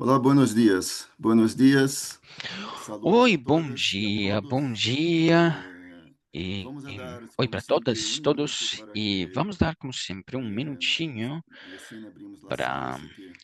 Olá, buenos dias. Buenos dias. Saludos a Oi, bom todas e a dia, bom todos. dia. E, Vamos a e dar, oi como para sempre, todas, um minuto todos. para E que vamos dar, como sempre, um eh, minutinho e assim abrimos as para salas e que as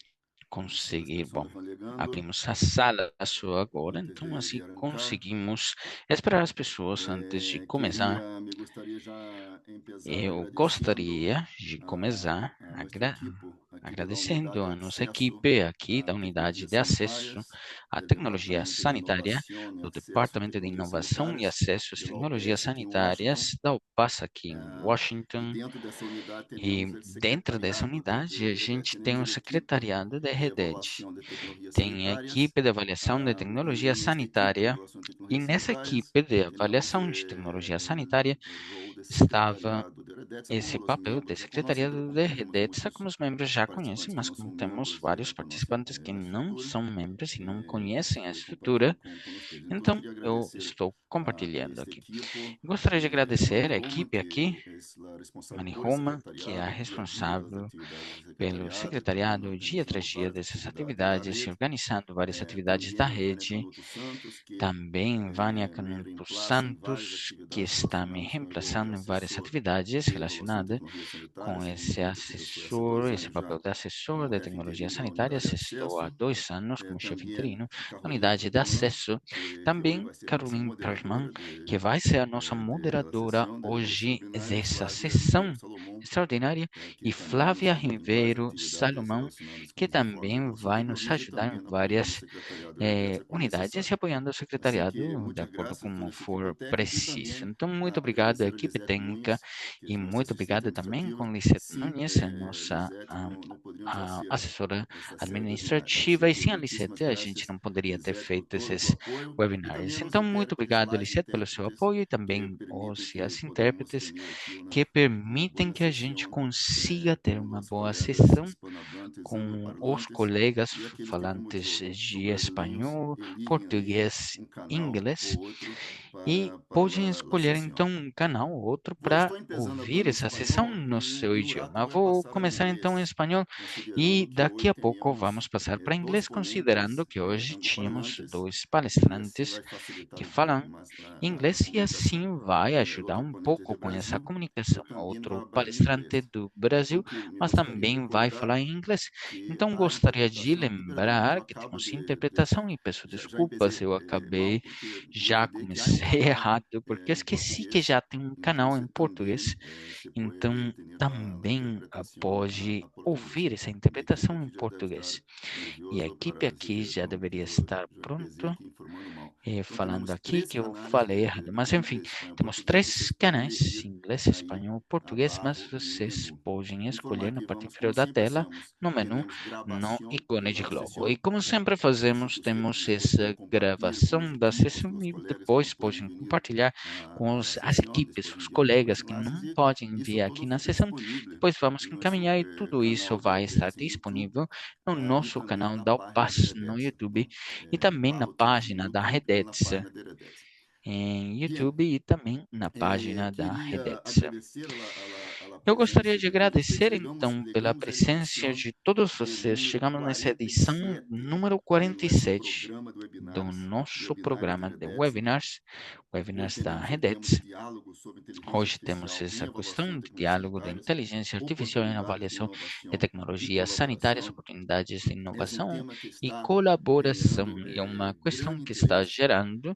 conseguir. Bom, pessoas vão chegando abrimos a sala sua agora, antes então de assim arrancar. conseguimos esperar as pessoas antes de começar. Me gostaria já empezar Eu agradecendo gostaria de começar a nosso equipo aqui da agradecendo unidade de a nossa acesso equipe aqui a da Unidade tecnologias de Acesso sanitárias à do Tecnologia Departamento de Sanitária Inovação e do Acesso a Departamento de Tecnologias Inovação e Sanitárias Acesso às da Tecnologias UPS aqui em Washington. Sanitárias da UPAS aqui em Ah, e Washington. dentro dessa unidade temos E o dentro dessa secretariado unidade a de REDET, gente tem o temos a equipe secretariado da de REDET, avaliação de tecnologias tem a sanitárias. equipe de avaliação de tecnologia E nesta equipe de sanitária, avaliação de e tecnologias nessa sanitárias equipe de temos avaliação de tecnologia sanitária o rol de estava secretariado de REDET esse como os papel de membros já conhecem, mas secretariado como de temos REDET, só como muitos os membros já conhecem, participantes que mas não como são temos membros vários participantes que da não estrutura, são membros e não conhecem a gostaria de compartilhar estrutura, com vocês. Então, eu então queria eu agradecer estou a compartilhando este aqui. equipo, Gostaria de agradecer a Roma, equipe aqui, que é a responsável Mani por el Roma, que é a secretariado, diariamente as responsável atividades do pelo secretariado, também secretariado dia organizando tras dia várias dessas atividades da atividades e rede. organizando várias atividades da Também a Vânia rede. Canuto Santos, que Também Vânia me Canuto reemplaça em várias Santos, que atividades está me relacionadas com o rol de reemplaçando em várias assessor atividades de inovação e relacionadas tecnologias com sanitárias, esse lembrando que eu sou há dois assessor, esse anos já papel de assessor como de chefe tecnologia interino da sanitária. unidade de Estou há acesso. 2 anos como chefe Também interino da Caroline unidade de Perlman, acesso. que hoje Também vai ser a nossa Caroline Perlman, moderadora que vai ser a nossa da moderadora sessão desse hoje webinar, e dessa Flávia Ribeiro sessão Salomão, extraordinária, que e também nos Flávia ajuda em várias Ribeiro atividades Salomão, relacionadas com que os reforços de também inovação e vai nos tecnologia e ajudar em também apoiando o várias secretariado RDET quando unidades e necessário. apoiando o Assim que secretariado de muitas acordo graças a como toda essa equipe for técnica e preciso. também Então, muito a obrigado à professora equipe Lisete técnica Nunes, que e é nossa muito assistente obrigado também administrativa. com Lisete Sem Nunes, a nossa Lisete, não poderíamos a fazer assessora essa série de webinários. Assim administrativa. E que sem a muitíssimas Lisete, a gente graças, não poderia ter Lisete, por feito todo o esses apoio e também webinars. a Então, nossa muito intérpretes, obrigado, live Lisete, pelo seu intérpretes, apoio e que também permitem os e que as podamos intérpretes ter aqui que uma permitem boa que a gente sessão consiga ter com uma os boa colegas sessão hispanohablantes e com os angloparlantes colegas e aqueles que, como falantes os de brasileiros, espanhol, eligem aí português, canal inglês, ou outro e para podem a escolher sessão. então um canal ou outro para Estou começando ouvir falando essa sessão espanhol no seu e um rato idioma. vou Vou passar ao começar então em inglês, espanhol e considerando que daqui hoje a pouco temos vamos passar para dois inglês, considerando ponentes que hoje tínhamos angloparlantes dois e assim palestrantes vai facilitar que um pouco falam mais a inglês e comunicação. assim vai ajudar Outro um ponente pouco de com essa Brasil e comunicação. também Outro trabalhar em palestrante inglês. do Então, Brasil, que me mas gostaria de também vai falar recordar em inglês. que Então a gostaria de interpretação, primeiramente, eu lembrar que acabo temos interpretação e peço já desculpas, empecei eu mal, acabei porque já duvidei que há um comecei canal errado, porque em esqueci que português, já tem um então canal se em também português, se pode então ter a também interpretação pode a português. ouvir essa Minha equipe interpretação em aqui já deve estar português. E a nervioso equipe para aqui dizer já então que deveria eu estar já empecei pronto, aqui informando mal. Então falando temos aqui três que eu canais falei errado. Mas enfim, inglês, espanhol, temos português. três Vocês podem canais, elegir inglês, aí espanhol, português, mas abaixo em vocês menu. podem Informar escolher na que parte vamos, como inferior da sempre tela, hacemos, no menu, temos no gravação ícone de da globo. E sessão, como sempre assim fazemos, que você temos depois pode essa compartilhar com as gravação da equipes, sessão com os e colegas que não depois podem podem vir compartilhar com à as sessão, eles equipes, podem os enviar os seus colegas que enlaces não e podem isso vir aqui tudo na fica sessão. disponível Depois vamos em nosso encaminhar e tudo isso canal da vai estar UPS no YouTube disponível no e nosso também canal na da página de UPAS no Redex, YouTube no e também na Barro Teles no página da YouTube ou na Redex página de Redex. em Bien, YouTube e também na página da queria Redex. agradecer a Eu gostaria presença de de todos vocês. agradecer então pela Chegamos à presença edição de todos de vocês. número Chegamos nessa edição 47 número do nosso 47 programa de do webinars, de nosso webinários de programa de Redex. webinars, Hoje webinars da teremos um tema de Redex. diálogo sobre inteligência Hoje temos artificial em essa avaliação questão de de tecnologias diálogo de sanitárias, inteligência artificial em oportunidades de avaliação de inovação e tecnologias sanitárias, colaboração. oportunidades de É um inovação tema que e está colaboração. gerando E é uma questão grande que está interesse, gerando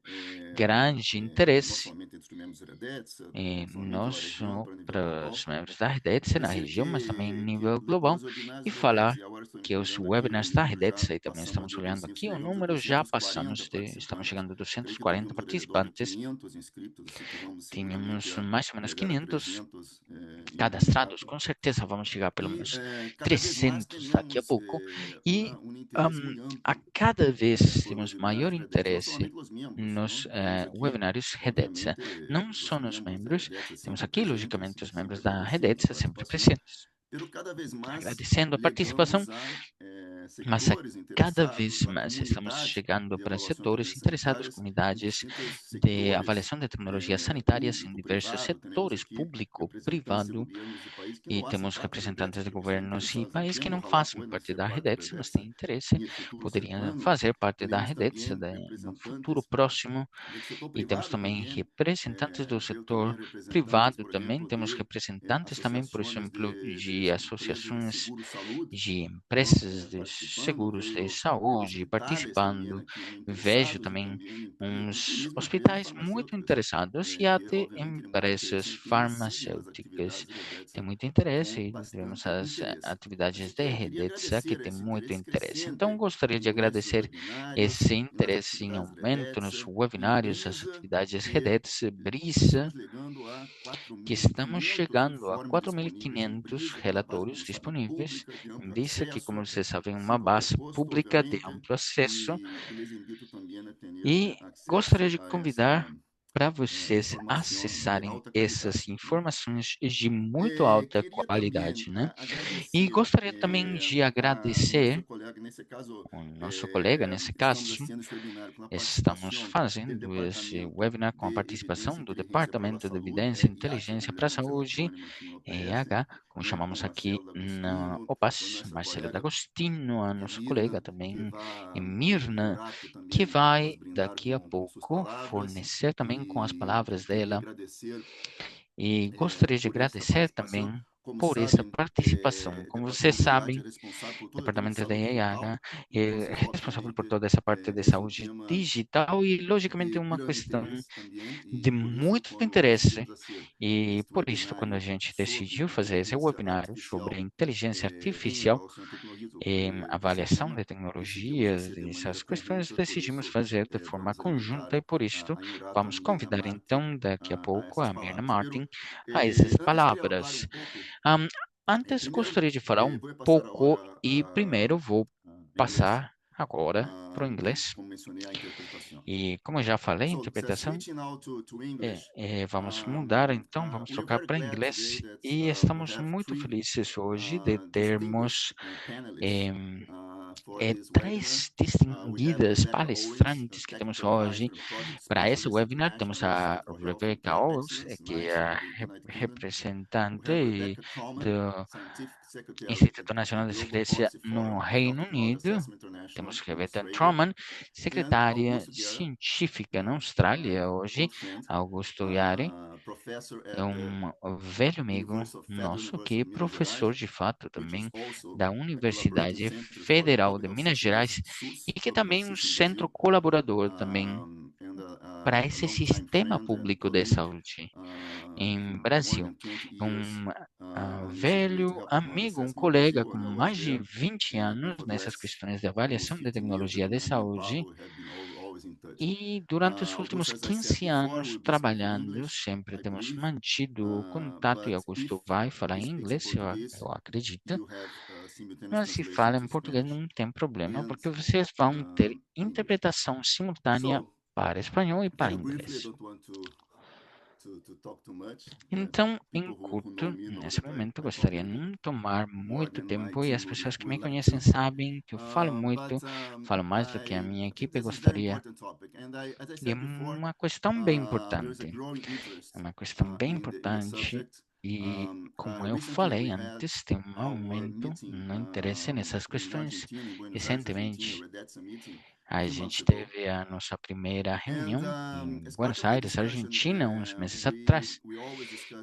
grande não interesse somente entre os membros da REDETS, e não somente não na região, só para nível para global. os membros da Redes na Dizer região, mas também em nível depois global, dos webinários e de REDETS, falar e agora estou que os olhando aqui o webinars da número, já Redes, aí também passamos estamos de olhando 200, aqui, o chegamos a número já 240 passamos de, estamos participantes. chegando a Creio que 240 teremos ao redor de participantes, 500 inscritos, assim que vamos seguramente tínhamos a mais ou menos chegar a 500 300 em algum cadastrados, rato. com certeza vamos chegar pelo E menos cada vez mais 300 daqui a temos pouco, e um interesse muito a amplo cada vez por temos webinários maior REDETS, não interesse somente os membros, nos não? Temos aqui, webinários Redes. obviamente, Não os só nos membros de membros, REDETS temos sempre aqui, presentes, logicamente, os membros sempre da agradecendo a Redes sempre participação, presentes. agradecendo a participação, mas a cada vez mais estamos chegando para setores interessados, comunidades de avaliação de tecnologias sanitárias em diversos setores, público, privado, e temos representantes de governos e países que não fazem parte da REDETS, mas têm interesse, poderiam fazer parte da REDETS no futuro próximo. E temos também representantes do setor privado também, temos representantes também, por exemplo, de associações de empresas de seguros de saúde participando. Vejo também uns hospitais muito interessados e até empresas farmacêuticas. Tem muito interesse e vemos as atividades de REDETSA que tem muito interesse. Então, gostaria de agradecer esse interesse em aumento nos webinários, as atividades REDETS, BRISA, que estamos chegando a 4.500 relatórios disponíveis. BRISA, que, como vocês sabem, é uma base pública de amplo acesso. E gostaria de convidar para vocês acessarem essas informações de muito alta qualidade, né? E gostaria também de agradecer o nosso colega, nesse caso, estamos fazendo esse webinar com a participação do Departamento de Evidência e Inteligência para a Saúde, EH, como chamamos aqui na OPAS, Marcelo D'Agostino, a nosso colega também, e Mirna, que vai daqui a pouco fornecer também com as palavras dela. E gostaria de agradecer também por essa participação. Como vocês sabem, o Departamento da EIH é responsável por toda essa parte de saúde digital e, logicamente, é uma questão de muito interesse. E, por isso, quando a gente decidiu fazer esse webinar sobre inteligência artificial, avaliação de tecnologias, essas questões, decidimos fazer de forma conjunta e, por isso, vamos convidar, então, daqui a pouco, a Mirna Martin a essas palavras. Am, Antes, gostaria de falar um pouco e primeiro vou passar agora para o inglês. E como eu já falei, interpretação, vamos mudar então, vamos trocar para inglês. E estamos muito felizes hoje de termos três distinguidas palestrantes que temos hoje. Para esse webinar, temos a Rebecca Owens, que é a representante do Instituto Nacional de Ciência no Reino Unido. Temos Rebecca Truman, secretária científica na Austrália hoje. Augusto Yari é um velho amigo nosso que é professor de fato também da Universidade Federal de Minas Gerais e que também é um centro colaborador também para esse sistema público de saúde em Brasil. Um velho amigo, um colega com mais de 20 anos nessas questões de avaliação de tecnologia de saúde e durante os últimos 15 anos trabalhando, sempre temos mantido contato e Augusto vai falar em inglês, eu acredito. Mas se fala em português não tem problema, porque vocês vão ter interpretação simultânea para espanhol e para inglês. Então, em curto, nesse momento, gostaria de não tomar muito tempo e as pessoas que me conhecem sabem que eu falo muito, falo mais do que a minha equipe gostaria. E é uma questão bem importante. É uma questão bem importante e, como eu falei antes, tem um aumento no interesse nessas questões. Recentemente, a gente teve a nossa primeira reunião em Buenos Aires, Argentina, uns meses atrás.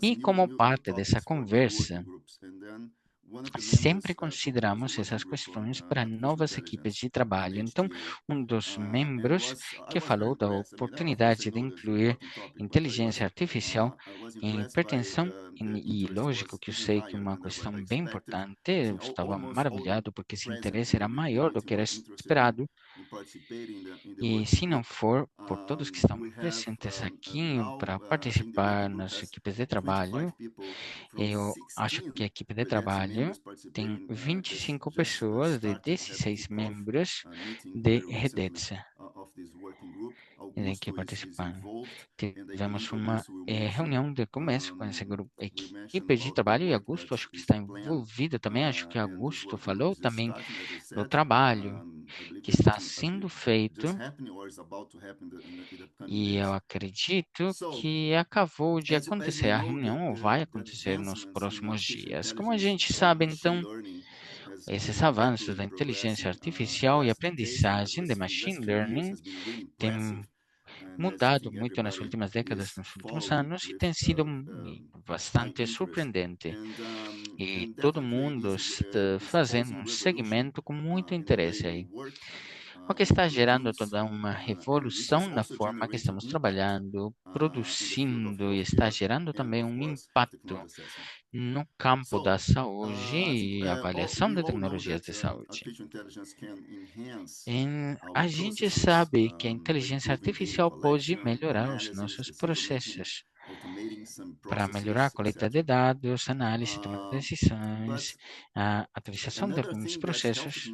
E como parte dessa conversa, sempre consideramos essas questões para novas equipes de trabalho. Então, um dos membros que falou da oportunidade de incluir inteligência artificial em hipertensão, e lógico que eu sei que é uma questão bem importante, eu estava maravilhado porque esse interesse era maior do que era esperado. E se não for, por todos que estão presentes aqui para participar nas equipes de trabalho, eu acho que a equipe de trabalho tem 25 pessoas de 16 membros de Redetsa. em que participaram. Tivemos uma reunião de começo com esse grupo, equipe de trabalho, e Augusto acho que está envolvido também. Acho que Augusto falou também do trabalho que está sendo feito, e eu acredito que acabou de acontecer a reunião, ou vai acontecer nos próximos dias. Como a gente sabe, então, esses avanços da inteligência artificial e aprendizagem de machine learning têm mudado muito nas últimas décadas, nos últimos anos, e tem sido bastante surpreendente. E todo mundo está fazendo um segmento com muito interesse aí, o que está gerando toda uma revolução na forma que estamos trabalhando, produzindo, e está gerando também um impacto no campo da saúde e avaliação de tecnologias de saúde. A gente sabe que a inteligência artificial pode melhorar os nossos processos para melhorar a coleta de dados, análise, tomada de decisões, a atualização de alguns processos.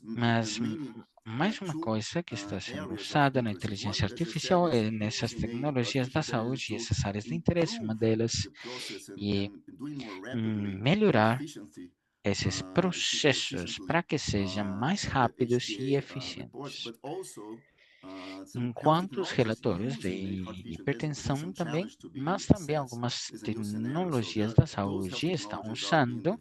Mas mais uma coisa que está sendo usada na inteligência artificial é nessas tecnologias da saúde e essas áreas de interesse, uma delas, e melhorar esses processos para que sejam mais rápidos e eficientes. Enquanto os relatórios de hipertensão também, mas também algumas tecnologias da saúde estão usando,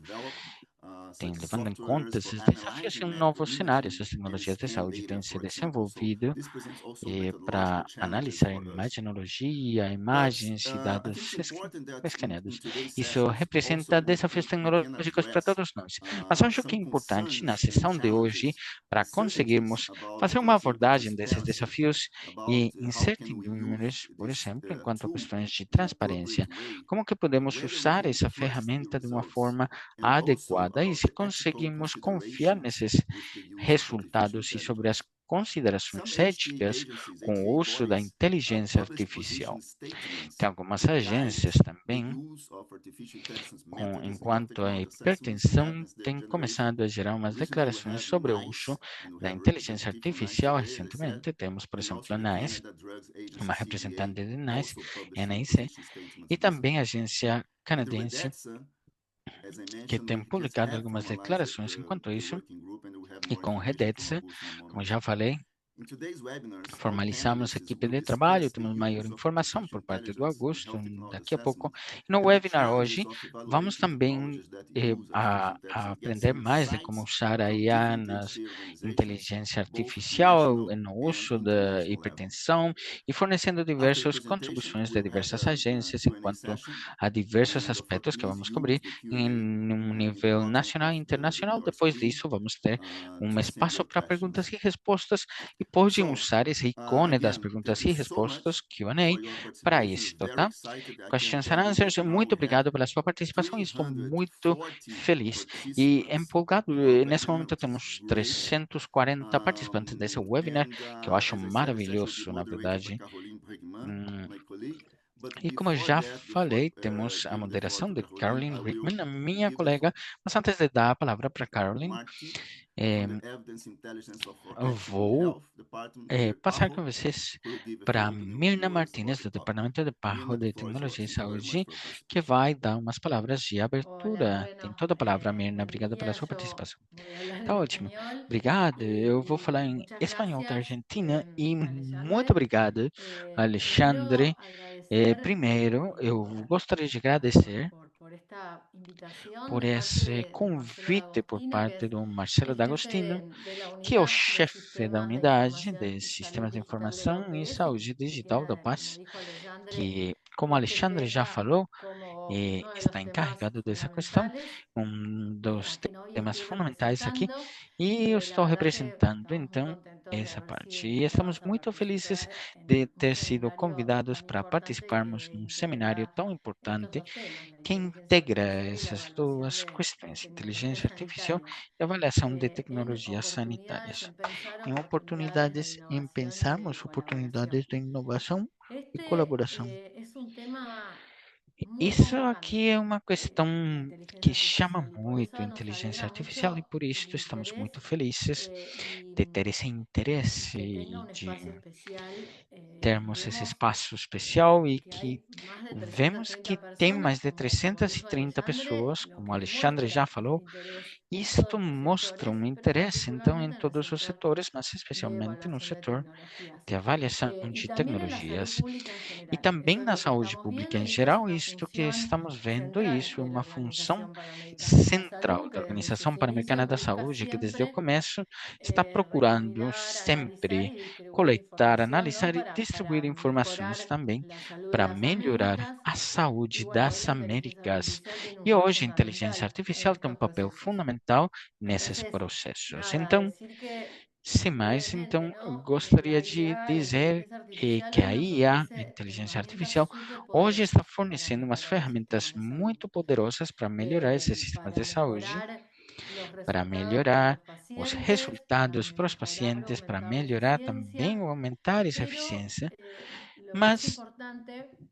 levando em conta esses desafios e um novo cenário. Essas tecnologias de saúde têm se desenvolvido para analisar imagenologia, imagens e dados escaneados. Isso representa desafios tecnológicos para todos nós. Mas acho que é importante, na sessão de hoje, para conseguirmos fazer uma abordagem desses desafios e incertidumbres, por exemplo, enquanto a questões de transparência, como que podemos usar essa ferramenta de uma forma adequada e se conseguimos confiar nesses resultados e sobre as considerações éticas com o uso da inteligência artificial. Tem algumas agências também, enquanto a hipertensão, têm começado a gerar umas declarações sobre o uso da inteligência artificial recentemente. Temos, por exemplo, a NICE, uma representante de NICE, NIC, e também a agência canadense, que tem publicado algumas declarações enquanto isso, e com o Redetsa, como já falei, formalizamos a equipe de trabalho, temos maior informação por parte do Augusto daqui a pouco. No webinar hoje, vamos também a aprender mais de como usar a IA na inteligência artificial, no uso da hipertensão, e fornecendo diversas contribuições de diversas agências enquanto a diversos aspectos que vamos cobrir em um nível nacional e internacional. Depois disso, vamos ter um espaço para perguntas e respostas, e podem usar esse ícone das perguntas e respostas, Q&A, para isso, tá? Questions and Answers, muito obrigado pela sua participação, e estou muito feliz e empolgado. Nesse momento temos 340 participantes desse webinar, que eu acho maravilhoso, na verdade. E como eu já falei, temos a moderação de Caroline Brickman, a minha colega. Mas antes de dar a palavra para Caroline, eu vou passar com vocês para Mirna Martínez, do Departamento de Barro de Tecnologia e Saúde, que vai dar umas palavras de abertura. Tem toda a palavra, Mirna. Obrigada pela sua participação. Tá ótimo. Obrigado. Eu vou falar em espanhol da Argentina, e muito obrigado, Alexandre. Primeiro, eu gostaria de agradecer por esse convite por parte do Marcelo D'Agostino, que é o chefe da unidade de Sistemas de Informação e Saúde Digital da Paz, que, como Alexandre já falou, está encarregado dessa questão, um dos temas fundamentais aqui, e eu estou representando, então, essa parte. E estamos muito felizes de ter sido convidados para participarmos num seminário tão importante que integra essas duas questões, inteligência artificial e avaliação de tecnologias sanitárias, em pensarmos oportunidades de inovação e colaboração. Isso aqui é uma questão que chama muito a inteligência artificial, e por isso estamos muito felizes de ter esse interesse de termos esse espaço especial e que vemos que tem mais de 330 pessoas, como o Alexandre já falou. Isto mostra um interesse, então, em todos os setores, mas especialmente no setor de avaliação de tecnologias. E também na saúde pública em geral, isto que estamos vendo, isso é uma função central da Organização Pan-Americana da Saúde, que desde o começo está procurando sempre coletar, analisar e distribuir informações também para melhorar a saúde das Américas. E hoje a inteligência artificial tem um papel fundamental nesses processos. Então, sem mais, então, eu gostaria de dizer que a IA, a inteligência artificial, hoje está fornecendo umas ferramentas muito poderosas para melhorar esses sistemas de saúde, para melhorar os resultados para os pacientes, para melhorar também ou aumentar essa eficiência. Mas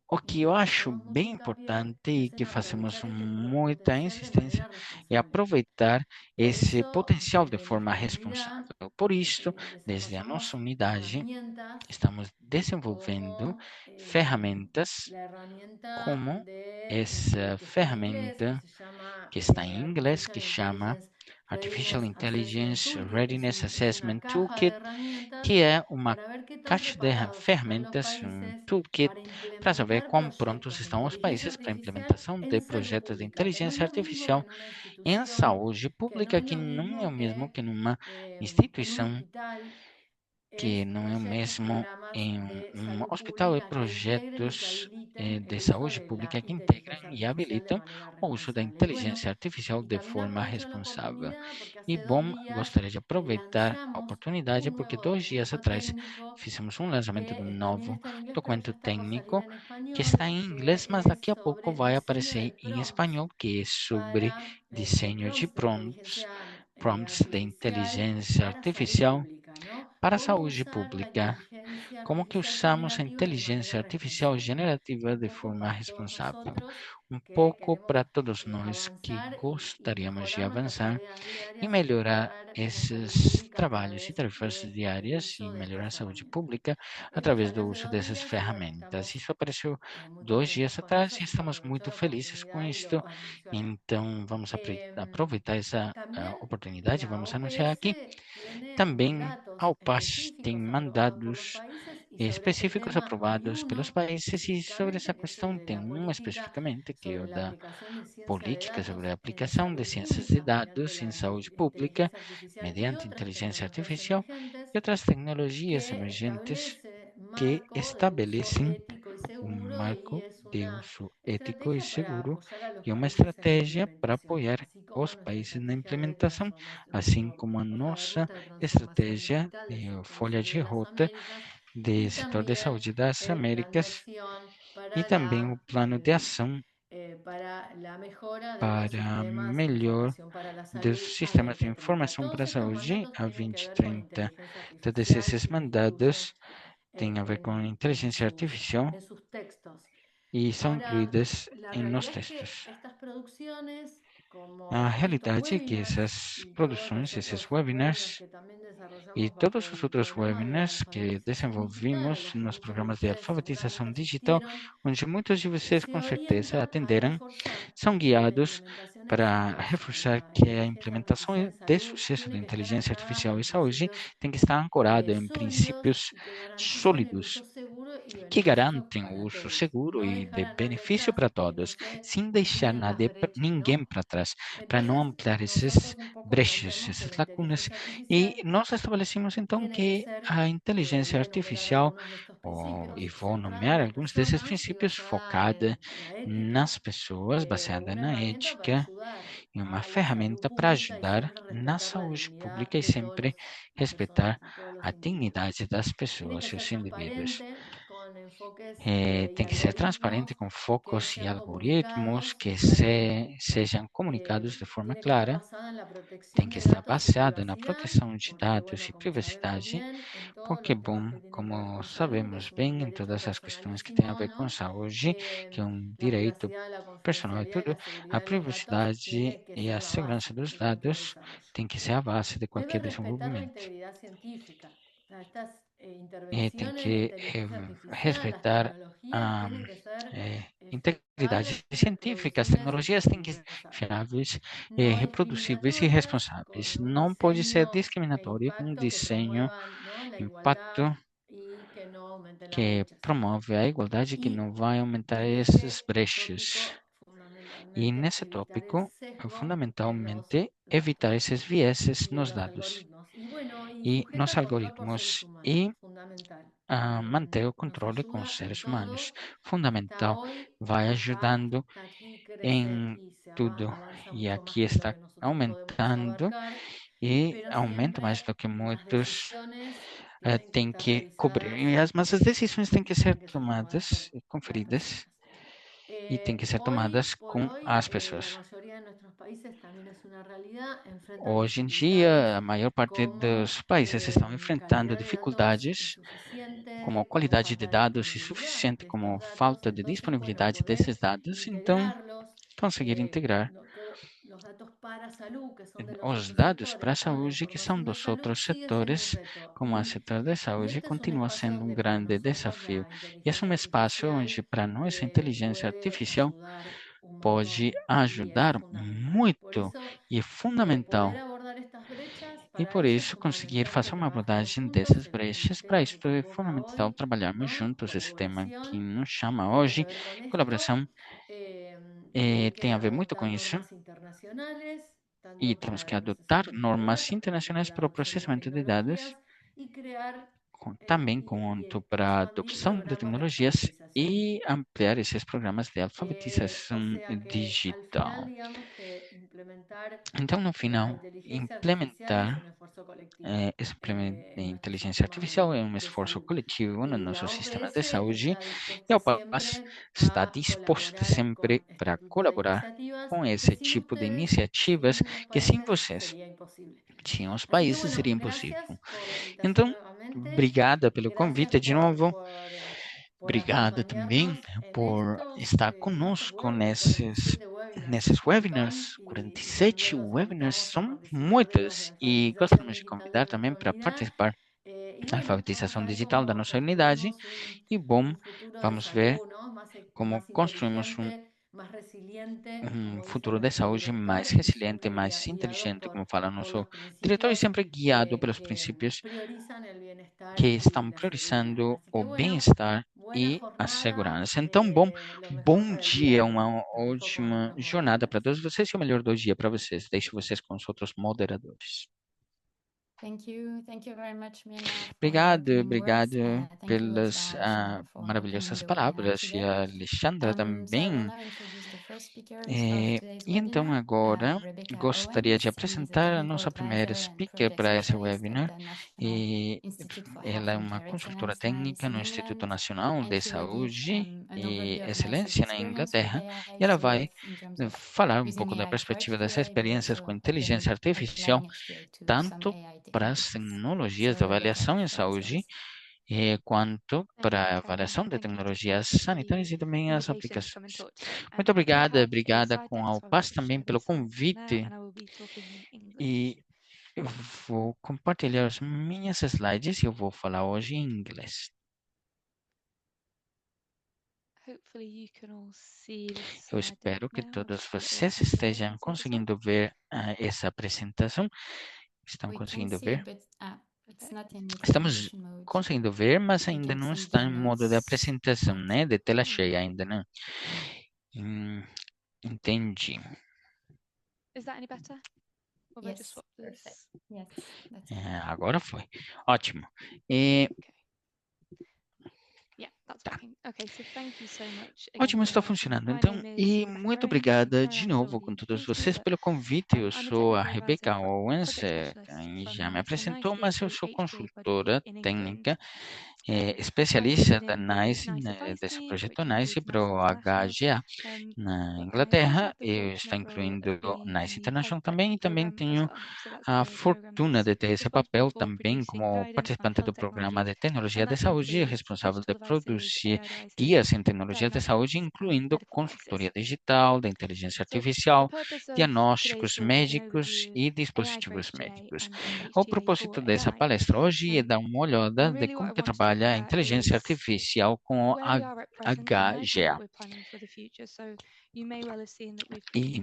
o que eu acho bem importante e que fazemos muita insistência é aproveitar esse potencial de forma responsável. Por isso, desde a nossa unidade, estamos desenvolvendo ferramentas como essa ferramenta que está em inglês, que chama Artificial Intelligence Readiness Assessment Toolkit, que é uma caixa de ferramentas, um toolkit, para saber quão prontos estão os países para a implementação de projetos de inteligência artificial em saúde pública, que não é o mesmo que numa instituição, que não é o mesmo em um hospital e projetos de saúde pública que integram e habilitam o uso da inteligência artificial de forma responsável. E bom, gostaria de aproveitar a oportunidade porque 2 dias atrás fizemos um lançamento de um novo documento técnico que está em inglês, mas daqui a pouco vai aparecer em espanhol, que é sobre desenho de prompts de inteligência artificial para a saúde pública. Como que usamos a inteligência artificial generativa de forma responsável? Um pouco para todos nós que gostaríamos de avançar e melhorar esses trabalhos e tarefas diárias e melhorar a saúde pública através do uso dessas ferramentas. Isso apareceu 2 dias atrás e estamos muito felizes com isto. Então, vamos aproveitar essa oportunidade, vamos anunciar aqui. Também, ao PAS tem mandados específicos aprovados pelos países e sobre essa questão tem um especificamente, que é o da política sobre a aplicação de ciências de dados em saúde pública mediante inteligência artificial e outras tecnologias emergentes que estabelecem um marco de uso ético e seguro e uma estratégia para apoiar os países na implementação, assim como a nossa estratégia de folha de rota do setor de saúde das Américas e também o plano de ação para melhor dos sistemas de informação para a saúde a 2030. Todos esses mandados têm a ver com inteligência artificial e são incluídas em nos textos. A realidade é que essas produções, esses webinars e todos os outros webinars que desenvolvimos nos programas de alfabetização digital, onde muitos de vocês com certeza atenderam, são guiados para reforçar que a implementação de sucesso da inteligência artificial e saúde tem que estar ancorada em princípios sólidos que garantem o uso seguro e de benefício para todos, sem deixar ninguém para trás, para não ampliar essas brechas, essas lacunas. E nós estabelecemos então que a inteligência artificial, e vou nomear alguns desses princípios, focada nas pessoas, baseada na ética, em uma ferramenta para ajudar na saúde pública e sempre respeitar a dignidade das pessoas e os indivíduos. tem que ser transparente com focos e algoritmos que sejam comunicados de forma clara, tem que estar baseada na proteção de dados e privacidade, porque, bom, como sabemos bem, em todas as questões que têm a ver com saúde, que é um direito personal e tudo, a privacidade e a segurança dos dados tem que ser a base de qualquer desenvolvimento. E tem que respeitar a integridade científica. As tecnologias têm que ser fiáveis, reproduzíveis e responsáveis. Não pode ser discriminatório com desenho, impacto que promove a igualdade, que não vai aumentar essas brechas. E nesse tópico, é fundamentalmente evitar esses vieses nos dados e nos algoritmos e manter o controle com os seres humanos. Fundamental, vai ajudando em tudo. E aqui está aumentando e aumenta mais do que muitos têm que cobrir. Mas as decisões têm que ser tomadas, conferidas, e têm que ser tomadas com as pessoas. Hoje em dia, a maior parte dos países estão enfrentando dificuldades, como a qualidade de dados insuficiente, como falta de disponibilidade desses dados, então conseguir integrar os dados para a saúde, que são dos outros setores, como o setor de saúde, continua sendo um grande desafio. E é um espaço onde, para nós, a inteligência artificial pode ajudar muito e é fundamental. E por isso, conseguir fazer uma abordagem dessas brechas, para isso é fundamental trabalharmos juntos esse tema que nos chama hoje. Colaboração tem a ver muito com isso. E temos que adotar normas internacionais para o processamento de dados, também quanto para a adopção de tecnologias e ampliar esses programas de alfabetização digital. Então, no final, implementar inteligência artificial é um esforço coletivo no nosso sistema de saúde e a OPAS está disposta sempre para colaborar com esse tipo de iniciativas que, sem vocês, sem os países, seria impossível. Então, obrigada pelo convite de novo. Obrigada também por estar conosco nesses webinars. 47 webinars são muitos e gostaríamos de convidar também para participar da alfabetização digital da nossa unidade. E bom, vamos ver como construímos um futuro de saúde mais resiliente, mais inteligente, como fala nosso diretor, e sempre guiado pelos princípios que estão priorizando o bem-estar e a segurança. Então, bom dia, uma ótima jornada para todos vocês e o melhor do dia para vocês. Deixo vocês com os outros moderadores. Thank you very much, Mina, for your Obrigado, kind words. obrigado Thank you as pelas well, Shimon, for maravilhosas opening the webinar palavras e today. a Alexandra So I will também. now introduce the first speakers of E today's então webinar, agora Rebecca gostaria de Owens. She's a apresentar a technical nossa primeira advisor and speaker project para esse specialist at webinar. the National E Institute for ela Health é uma Inheritance consultora técnica no in Instituto England, Nacional and de she will give Saúde an e overview of NICE's Excelência na experience with Inglaterra. AI, E ela so vai both in terms of falar um using pouco da AI to perspectiva write das QA, but experiências also com inteligência artificial, applying it to some tanto AI para as technologies. tecnologias So de Rebecca, avaliação the em floor is saúde, yours. quanto Thank para you, a Karen. avaliação de Thank you to tecnologias everyone for sanitárias e the também as invitation to come and aplicações. talk today. Muito obrigada, I have a obrigada slide com deck, a so I'll UPAS just também share pelo the slides now, convite. and I will be talking in E English. eu vou compartilhar as minhas slides e eu vou falar hoje em inglês. Hopefully you can all see the Eu slide deck espero que now. I'll todos share it vocês with you. estejam Can you see the conseguindo slides? ver essa apresentação. Estão We can conseguindo see, ver? but it's Okay. not in Estamos exposition mode. conseguindo ver, mas I ainda can não see está the em modo de notes. apresentação, né? De tela Hmm. cheia ainda, não. Entendi. Is that any better? Or have I just Yes, swapped perfect. this? Yes, that's Agora foi. Ótimo. E, Okay. Yeah, that's tá. working. Okay, so thank you so much again Ótimo, for está inviting me. funcionando. My Então, name is e Rebecca muito Owens. I think obrigada Karen de has novo already com todos introduced me, vocês but pelo convite. Eu I'm a sou a technical advisor Rebecca Owens, project specialist quem from já me NICE, and apresentou, NICE is mas eu the sou HTA body consultora in England. técnica especialista da NICE, desse projeto NICE para o HGA na Inglaterra. Eu estou incluindo NICE International também, e também tenho a fortuna de ter esse papel também como participante do programa de tecnologia de saúde, responsável de produzir guias em tecnologia de saúde, incluindo consultoria digital, de inteligência artificial, diagnósticos médicos e dispositivos médicos. O propósito dessa palestra hoje é dar uma olhada de como que trabalha a inteligência artificial com o HGA. E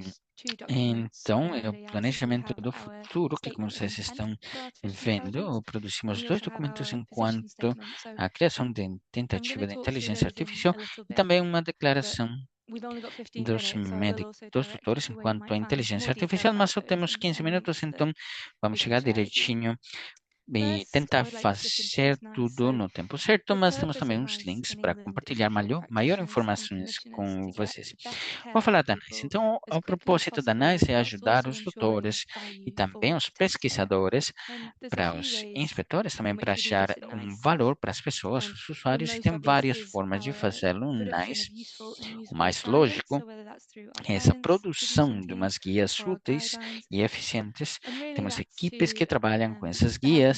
então, é o planejamento do futuro, que como vocês estão vendo, produzimos 2 documentos enquanto a criação de tentativa de inteligência artificial e também uma declaração dos tutores enquanto a inteligência artificial, mas só temos 15 minutos, então vamos chegar direitinho e tentar fazer tudo no tempo certo, mas temos também uns links para compartilhar maior informações com vocês. Vou falar da NICE. Então, o propósito da NICE é ajudar os tutores e também os pesquisadores, para os inspetores também, para achar um valor para as pessoas, os usuários, e tem várias formas de fazê-lo no NICE. O mais lógico é essa produção de umas guias úteis e eficientes. Temos equipes que trabalham com essas guias,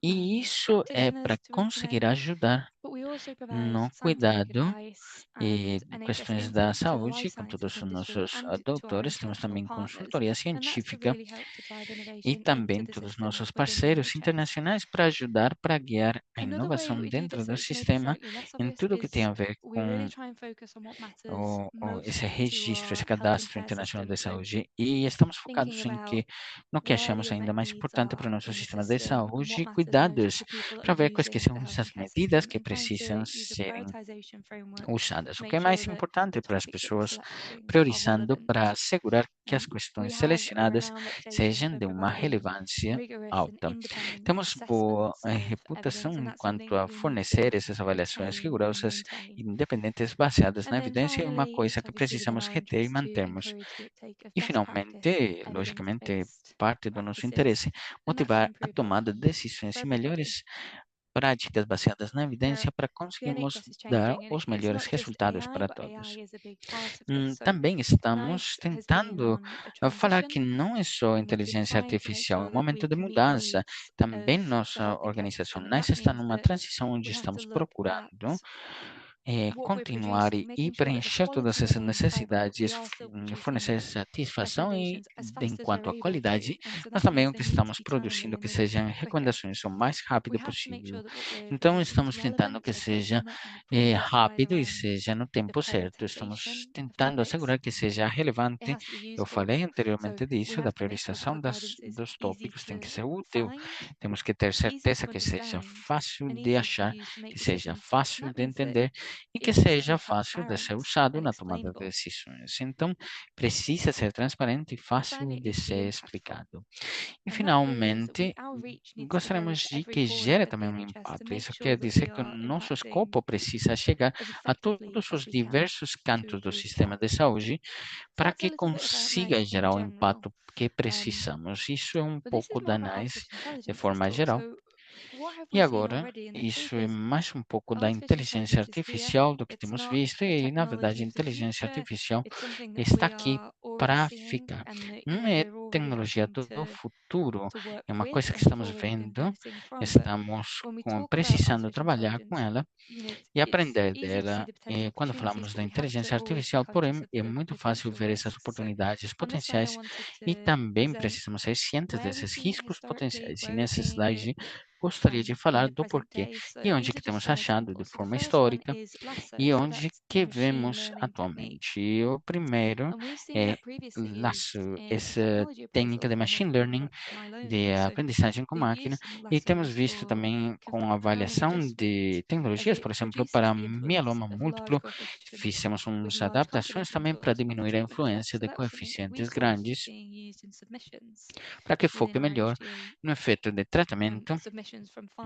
e isso é para conseguir ajudar no cuidado e questões da saúde com todos os nossos doutores. Temos também consultoria científica e também todos os nossos parceiros internacionais para ajudar, para guiar a inovação dentro do sistema em tudo que tem a ver com esse registro, esse cadastro internacional de saúde. E estamos focados no que achamos ainda mais importante para o nosso sistema de saúde e cuidados, para ver quais que são essas medidas que precisam serem usadas. O que é mais importante para as pessoas, priorizando para assegurar que as questões selecionadas sejam de uma relevância alta. Temos boa reputação quanto a fornecer essas avaliações rigorosas e independentes baseadas na evidência, é uma coisa que precisamos reter e mantermos. E, finalmente, logicamente, parte do nosso interesse, motivar a tomada de decisões e melhores práticas baseadas na evidência para conseguirmos dar os melhores resultados para todos. Também estamos tentando falar que não é só inteligência artificial, é um momento de mudança. Também nossa organização NICE está numa transição onde estamos procurando continuar e preencher todas essas necessidades, fornecer satisfação enquanto à qualidade, mas também o que estamos produzindo que sejam recomendações o mais rápido possível. Então, estamos tentando que seja rápido e seja no tempo certo. Estamos tentando assegurar que seja relevante. Eu falei anteriormente disso, da priorização dos tópicos, tem que ser útil. Temos que ter certeza que seja fácil de achar, que seja fácil de entender e que seja fácil de ser usado na tomada de decisões. Então, precisa ser transparente e fácil de ser explicado. E, finalmente, gostaríamos de que gere também um impacto. Isso quer dizer que o nosso escopo precisa chegar a todos os diversos cantos do sistema de saúde para que consiga gerar o impacto que precisamos. Isso é um pouco da NICE de forma geral. E agora, isso é mais um pouco da inteligência artificial do que temos visto, e, na verdade, a inteligência artificial está aqui para ficar. Não é tecnologia do futuro, é uma coisa que estamos vendo, estamos precisando trabalhar com ela e aprender dela. Quando falamos da inteligência artificial, porém, é muito fácil ver essas oportunidades potenciais e também precisamos ser cientes desses riscos potenciais. E, nessa slide, gostaria de falar do porquê e onde que temos achado de forma histórica e onde que vemos atualmente. E o primeiro é essa técnica de machine learning, de aprendizagem com máquina, e temos visto também com a avaliação de tecnologias, por exemplo, para mieloma múltiplo, fizemos umas adaptações também para diminuir a influência de coeficientes grandes, para que foque melhor no efeito de tratamento.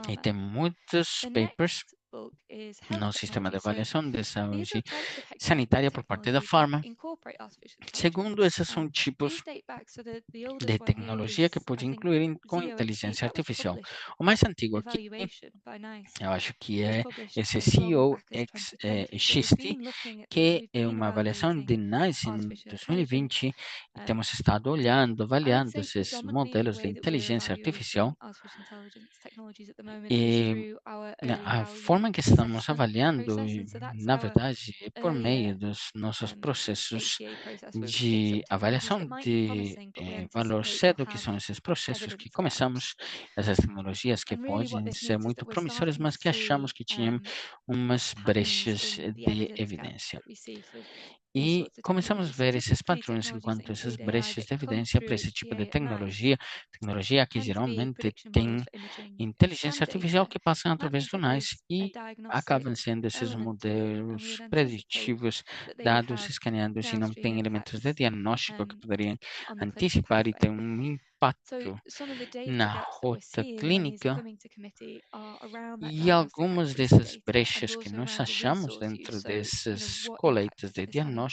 E tem muitos papers no sistema de avaliação de saúde sanitária por parte da Pharma. Segundo, esses são tipos de tecnologia que pode incluir com inteligência artificial. O mais antigo aqui, eu acho que é esse COXXT, que é uma avaliação de NICE em 2020, e temos estado avaliando esses modelos de inteligência artificial, e a forma que estamos avaliando, na verdade, é por meio dos nossos processos de avaliação de valor cedo, que são esses processos que começamos, essas tecnologias que podem ser muito promissoras, mas que achamos que tinham umas brechas de evidência. E começamos a ver esses padrões enquanto essas brechas de evidência para esse tipo de tecnologia que geralmente tem inteligência artificial que passam através do NICE e acabam sendo esses modelos preditivos dados escaneados e não têm elementos de diagnóstico que poderiam antecipar e ter um impacto na rota clínica. E algumas dessas brechas que nós achamos dentro dessas coletas de diagnóstico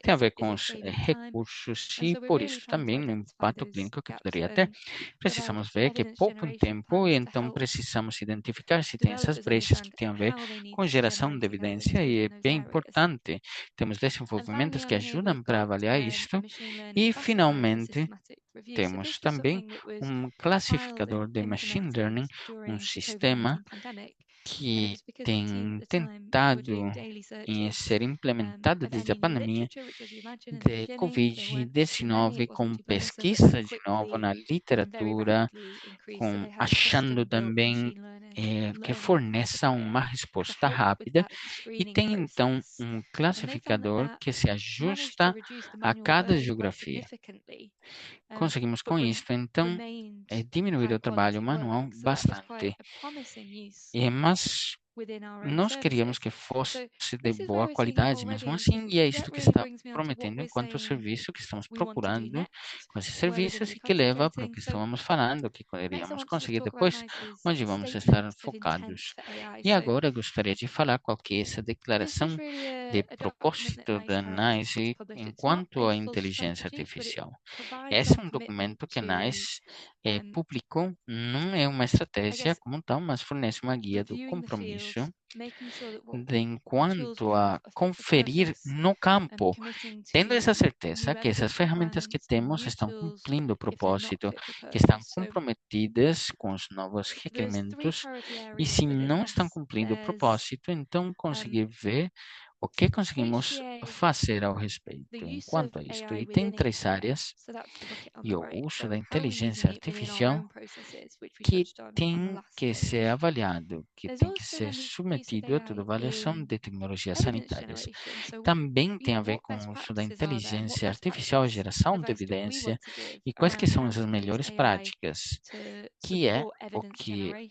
tem a ver com os recursos e, por isso, também no impacto clínico que poderia ter. Precisamos ver que é pouco tempo, e então precisamos identificar se tem essas brechas que têm a ver com geração de evidência, e é bem importante. Temos desenvolvimentos que ajudam para avaliar isto, e, finalmente, temos também um classificador de machine learning, um sistema que tem tentado em ser implementado desde a pandemia de Covid-19, com pesquisa de novo na literatura, achando também que forneça uma resposta rápida, e tem então um classificador que se ajusta a cada geografia. Conseguimos com isto, então, diminuir o trabalho manual bastante. Mas nós queríamos que fosse de boa qualidade mesmo assim, e é isto que está prometendo enquanto serviço que estamos procurando com esses serviços, e que leva para o que estávamos falando, que poderíamos conseguir depois, onde vamos estar focados. E agora gostaria de falar qual que é essa declaração de propósito da NICE enquanto à inteligência artificial. Esse é um documento que a NICE publicou, não é uma estratégia como tal, mas fornece uma guia do compromisso de enquanto a conferir no campo, tendo essa certeza que essas ferramentas que temos estão cumprindo o propósito, que estão comprometidas com os novos requerimentos, e se não estão cumprindo o propósito, então conseguir ver o que conseguimos fazer ao respeito enquanto a isto. E tem 3 áreas, e o uso da inteligência artificial que tem que ser avaliado, que tem que ser submetido a toda avaliação de tecnologias sanitárias. Também tem a ver com o uso da inteligência artificial, a geração de evidência, e quais que são as melhores práticas, que é o que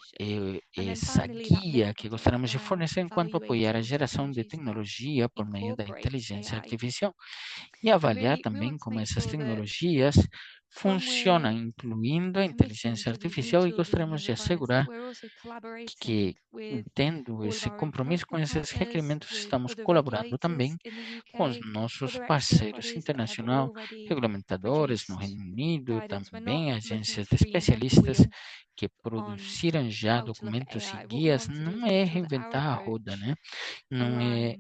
essa guia que gostaríamos de fornecer enquanto apoiar a geração de tecnologia por meio da inteligência artificial, e avaliar também como essas tecnologias funcionam, incluindo a inteligência artificial, e gostaríamos de assegurar que, tendo esse compromisso com esses requerimentos, estamos colaborando também com os nossos parceiros internacionais, regulamentadores no Reino Unido, também agências de especialistas que produziram já documentos e guias. Não é reinventar a roda, né? Não é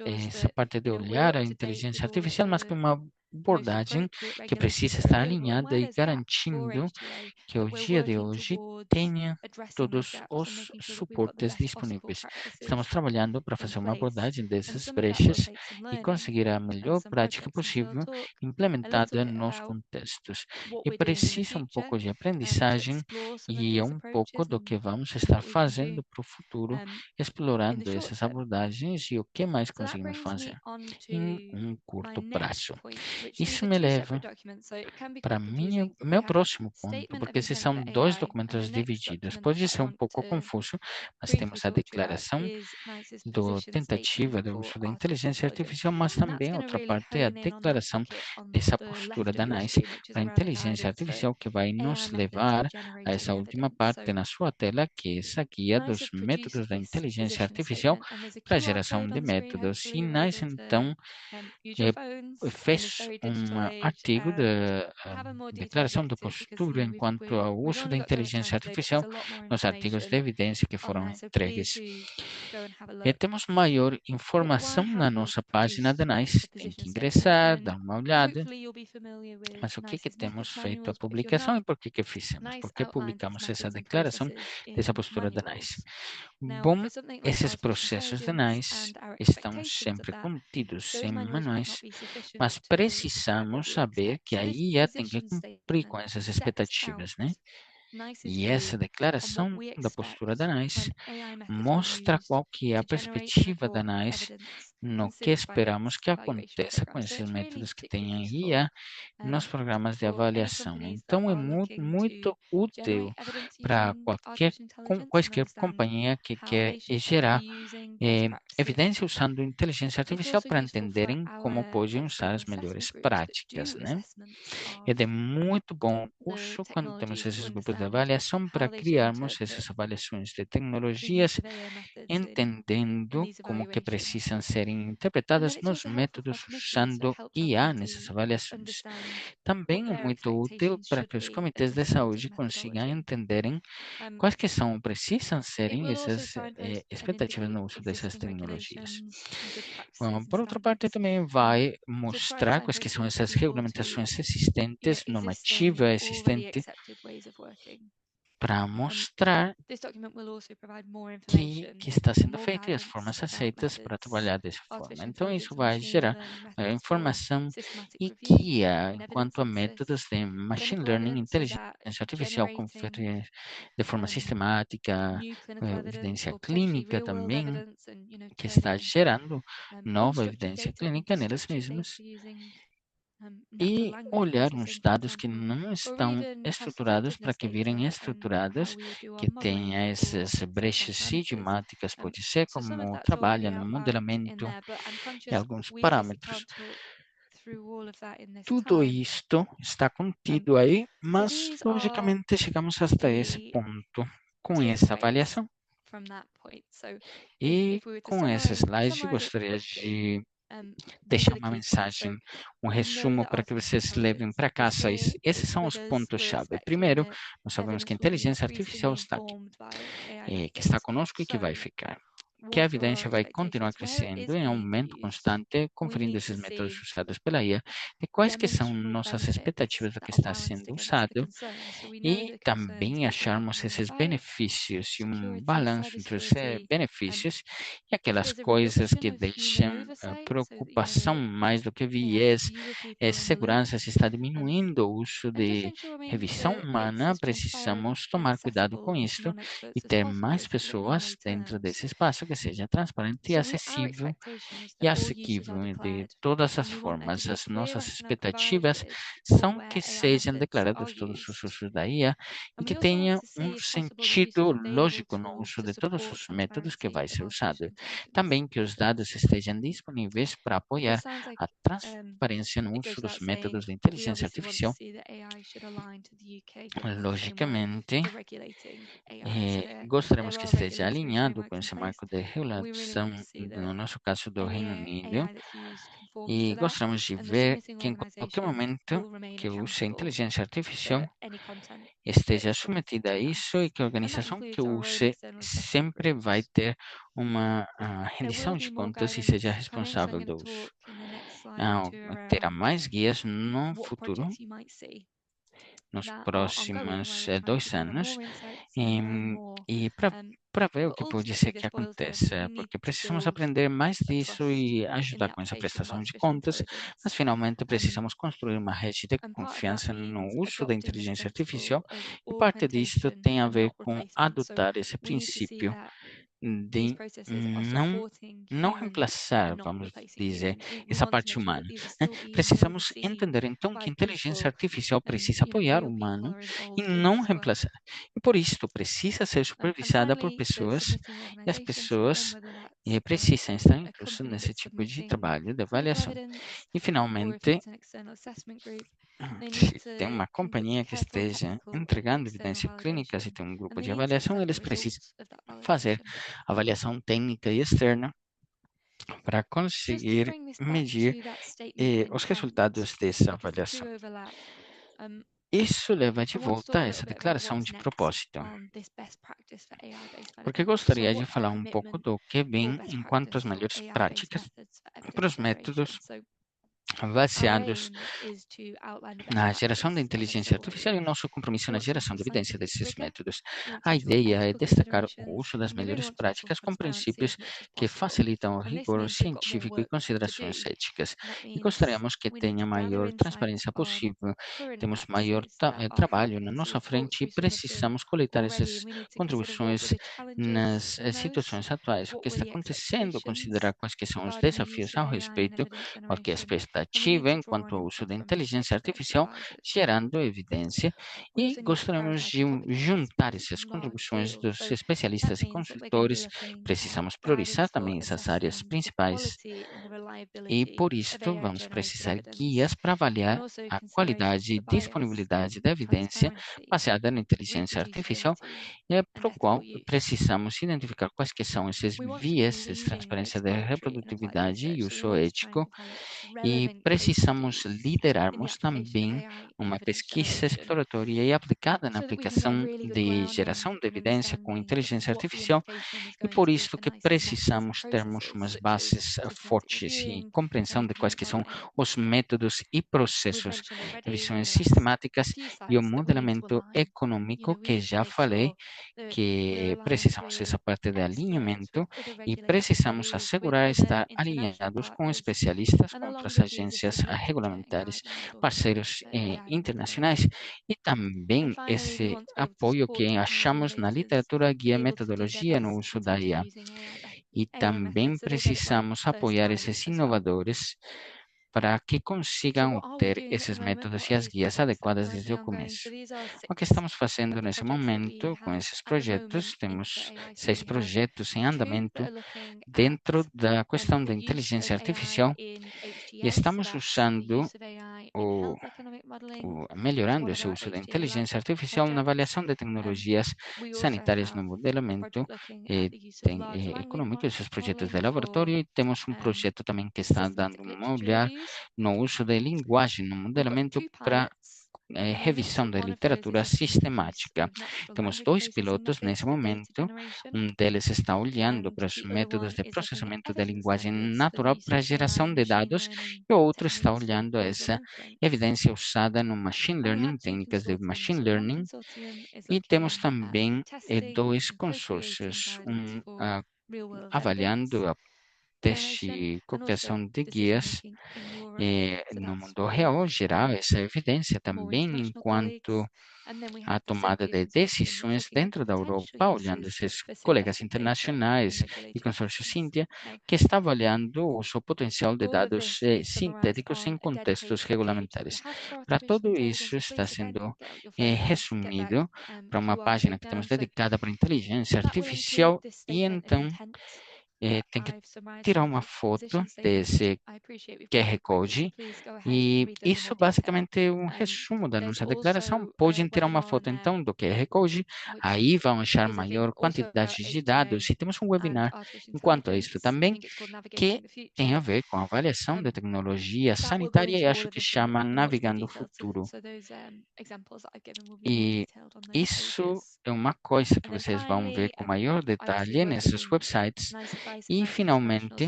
essa parte de olhar a inteligência artificial, mas que uma abordagem que precisa estar alinhada e garantindo que o dia de hoje tenha todos os suportes disponíveis. Estamos trabalhando para fazer uma abordagem dessas brechas e conseguir a melhor prática possível implementada nos contextos. E precisa um pouco de aprendizagem, e é um pouco do que vamos estar fazendo para o futuro, explorando essas abordagens e o que mais conseguimos fazer em um curto prazo. Isso me leva para meu próximo ponto, porque esses são dois documentos divididos. Pode ser um pouco confuso, mas temos a declaração do tentativa do uso da inteligência artificial, mas também outra parte é a declaração dessa postura da NICE para a inteligência artificial, que vai nos levar a essa última parte na sua tela, que é essa guia dos métodos da inteligência artificial para a geração de métodos. E NICE, então, fez um artigo de declaração de postura enquanto ao uso da inteligência artificial nos artigos de evidência que foram entregues. Temos maior informação na nossa página da NICE. Tem que ingressar, dar uma olhada. Mas o que temos feito a publicação e por que fizemos? Por que publicamos essa declaração dessa postura da NICE? Bom, esses processos da NICE estão sempre contidos em manuais, mas precisamos saber que a IA tem que cumprir com essas expectativas, né? E essa declaração da postura da NICE mostra qual que é a perspectiva da NICE no que esperamos que aconteça com esses métodos que têm IA nos programas de avaliação. Então, é muito útil para qualquer companhia que quer gerar evidência usando inteligência artificial para entenderem como podem usar as melhores práticas, né? É de muito bom uso quando temos esses grupos de avaliação para criarmos essas avaliações de tecnologias, entendendo como que precisam ser interpretadas nos métodos usando IA nessas avaliações. Também é muito útil para que os comitês de saúde consigam entenderem quais que precisam serem essas expectativas no uso dessas tecnologias. Bom, por outra parte, também vai mostrar quais que são essas regulamentações existentes, normativa existente, para mostrar que está sendo feito e as formas aceitas para trabalhar dessa forma. Então, isso vai gerar maior informação e guia enquanto a métodos de machine learning, inteligência artificial, conferir de forma sistemática, evidência clínica também, que está gerando nova evidência clínica nelas mesmas, e olhar uns dados que não estão estruturados para que virem estruturados, que tenha essas brechas idiomáticas, pode ser como trabalha no modelamento e alguns parâmetros. Tudo isto está contido aí, mas logicamente chegamos até esse ponto com essa avaliação. E com esse slide gostaria de deixar uma mensagem, um resumo para que vocês levem para casa. Esses são os pontos-chave. Primeiro, nós sabemos que a inteligência artificial está aqui, que está conosco e que vai ficar. Que a evidência vai continuar crescendo em aumento constante, conferindo esses métodos usados pela IA, de quais que são nossas expectativas do que está sendo usado, e também acharmos esses benefícios e um balanço entre os benefícios e aquelas coisas que deixam preocupação mais do que viés, segurança. Se está diminuindo o uso de revisão humana, precisamos tomar cuidado com isto e ter mais pessoas dentro desse espaço que seja transparente e acessível e asequível de todas as formas. As nossas expectativas são que sejam declarados todos os usos da IA e que tenha um sentido lógico no uso de todos os métodos que vai ser usado. Também que os dados estejam disponíveis para apoiar a transparência no uso dos métodos de inteligência artificial. Logicamente, gostaríamos que esteja alinhado com esse marco de regulação, no nosso caso do Reino Unido, e gostaríamos de ver que em qualquer momento que use a inteligência artificial esteja submetida a isso e que a organização que use sempre vai ter uma rendição de contas e seja responsável do uso. Terá mais guias no futuro, nos próximos 2 anos, e para ver o que pode ser que aconteça, porque precisamos aprender mais disso e ajudar com essa prestação de contas, mas finalmente precisamos construir uma rede de confiança no uso da inteligência artificial, e parte disso tem a ver com adotar esse princípio de não reemplaçar, vamos dizer, essa parte humana, né? Precisamos entender, então, que a inteligência artificial precisa apoiar o humano e não reemplaçar. E, por isso, precisa ser supervisada por pessoas, e as pessoas precisam estar inclusas nesse tipo de trabalho de avaliação. E, finalmente, se tem uma companhia que esteja entregando evidências clínicas e tem um grupo de avaliação, eles precisam fazer avaliação técnica e externa para conseguir medir os resultados dessa avaliação. Isso leva de volta a essa declaração de propósito, porque gostaria de falar um pouco do que vem enquanto as melhores práticas para os métodos baseados na geração da inteligência artificial e o nosso compromisso na geração de evidência desses métodos. A ideia é destacar o uso das melhores práticas com princípios que facilitam o rigor científico e considerações éticas. E gostaríamos que tenha maior transparência possível. Temos maior trabalho na nossa frente e precisamos coletar essas contribuições nas situações atuais. O que está acontecendo, considerar quais que são os desafios ao respeito, porque a expectativa enquanto ao uso da inteligência artificial, gerando evidência, e gostaríamos de juntar essas contribuições dos especialistas e consultores. Precisamos priorizar também essas áreas principais e, por isso, vamos precisar guias para avaliar a qualidade e disponibilidade da evidência baseada na inteligência artificial, para o qual precisamos identificar quais que são esses viés de transparência da reprodutividade e uso ético, e precisamos liderarmos também uma pesquisa exploratória e aplicada na aplicação de geração de evidência com inteligência artificial, e por isso que precisamos termos umas bases fortes e compreensão de quais que são os métodos e processos, revisões sistemáticas e o modelamento econômico que já falei, que precisamos essa parte de alinhamento e precisamos assegurar estar alinhados com especialistas, com outras agências regulamentares, parceiros internacionais e também esse apoio que achamos na literatura guia metodologia no uso da IA. E também precisamos apoiar esses inovadores para que consigam obter esses métodos e as guias adequadas desde o começo. O que estamos fazendo nesse momento com esses projetos, temos 6 projetos em andamento dentro da questão da inteligência artificial e estamos usando melhorando esse uso da inteligência artificial na avaliação de tecnologias sanitárias no modelamento econômico desses projetos de laboratório, e temos um projeto também que está dando um olhar no uso de linguagem no modelamento para revisão da literatura sistemática. Temos 2 pilotos nesse momento, um deles está olhando para os métodos de processamento da linguagem natural para a geração de dados, e o outro está olhando essa evidência usada no machine learning, técnicas de machine learning, e temos também 2 consórcios, avaliando a teste e cocriação de guias no mundo real, gerar essa evidência também enquanto a tomada de decisões dentro da Europa, olhando esses colegas internacionais e consórcio Cíntia, que está avaliando o seu potencial de dados sintéticos em contextos regulamentares. Para tudo isso, está sendo resumido para uma página que temos dedicada para inteligência artificial, e então tem que tirar uma foto desse QR Code, e isso basicamente é um resumo da nossa declaração. Podem tirar uma foto então do QR Code, aí vão achar maior quantidade de dados, e temos um webinar enquanto a isso também, que tem a ver com a avaliação de tecnologia sanitária, e acho que chama Navegando o Futuro. E isso é uma coisa que vocês vão ver com maior detalhe nesses websites. E, finalmente,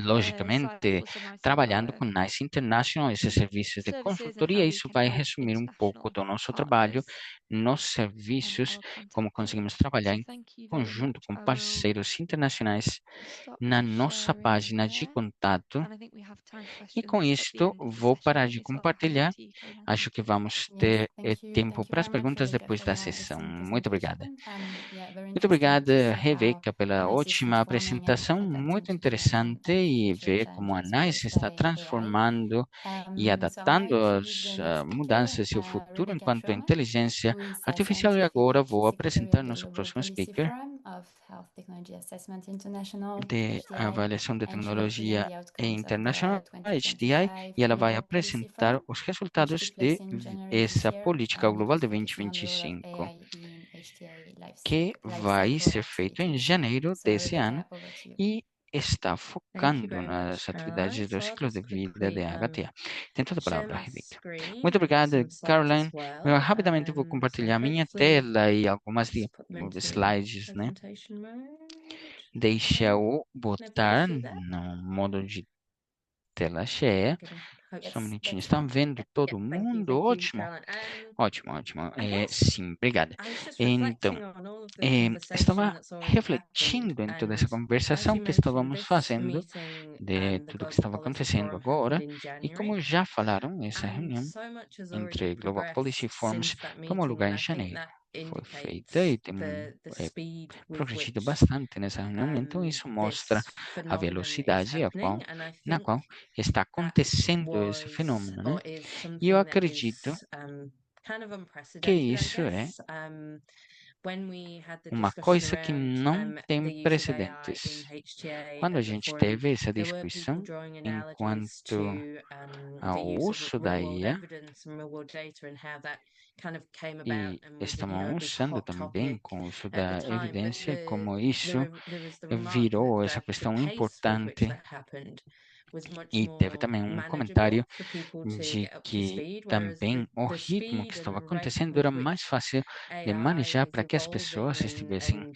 logicamente, trabalhando com NICE International, esses serviços de consultoria, isso vai resumir um pouco do nosso trabalho nos serviços, como conseguimos trabalhar em conjunto com parceiros internacionais na nossa página de contato. E com isto, vou parar de compartilhar. Acho que vamos ter tempo para as perguntas depois da sessão. Muito obrigada. Muito obrigada, Rebeca, pela ótima apresentação, muito interessante, e ver como a NICE está transformando e adaptando as mudanças e o futuro enquanto inteligência artificial. E agora vou apresentar nosso próximo speaker de avaliação de tecnologia internacional, HDI, e ela vai apresentar os resultados de essa política global de 2025, que vai ser feito em janeiro desse ano e está focando nas atividades do ciclo de vida de HTA. Tem toda a palavra, Rebeca. Muito obrigada, Caroline. Eu rapidamente vou compartilhar minha tela e algumas slides, né? Deixa eu botar no modo de tela cheia. Só um minutinho. Estão vendo todo mundo? Ótimo. Ótimo. Sim, obrigada. Então, estava refletindo em toda essa conversação que estávamos fazendo, de tudo que estava acontecendo agora, e como já falaram, essa reunião entre Global Policy Forums tomou lugar em janeiro. Foi feita e tem progredido bastante nessa reunião, então isso mostra a velocidade na qual está acontecendo esse fenômeno, né? E eu acredito que isso é uma coisa que não tem precedentes. Quando a gente teve essa discussão enquanto ao uso da IA, e estamos usando também com o uso da evidência, como isso virou essa questão importante. E teve também um comentário de que também o ritmo que estava acontecendo era mais fácil de manejar para que as pessoas estivessem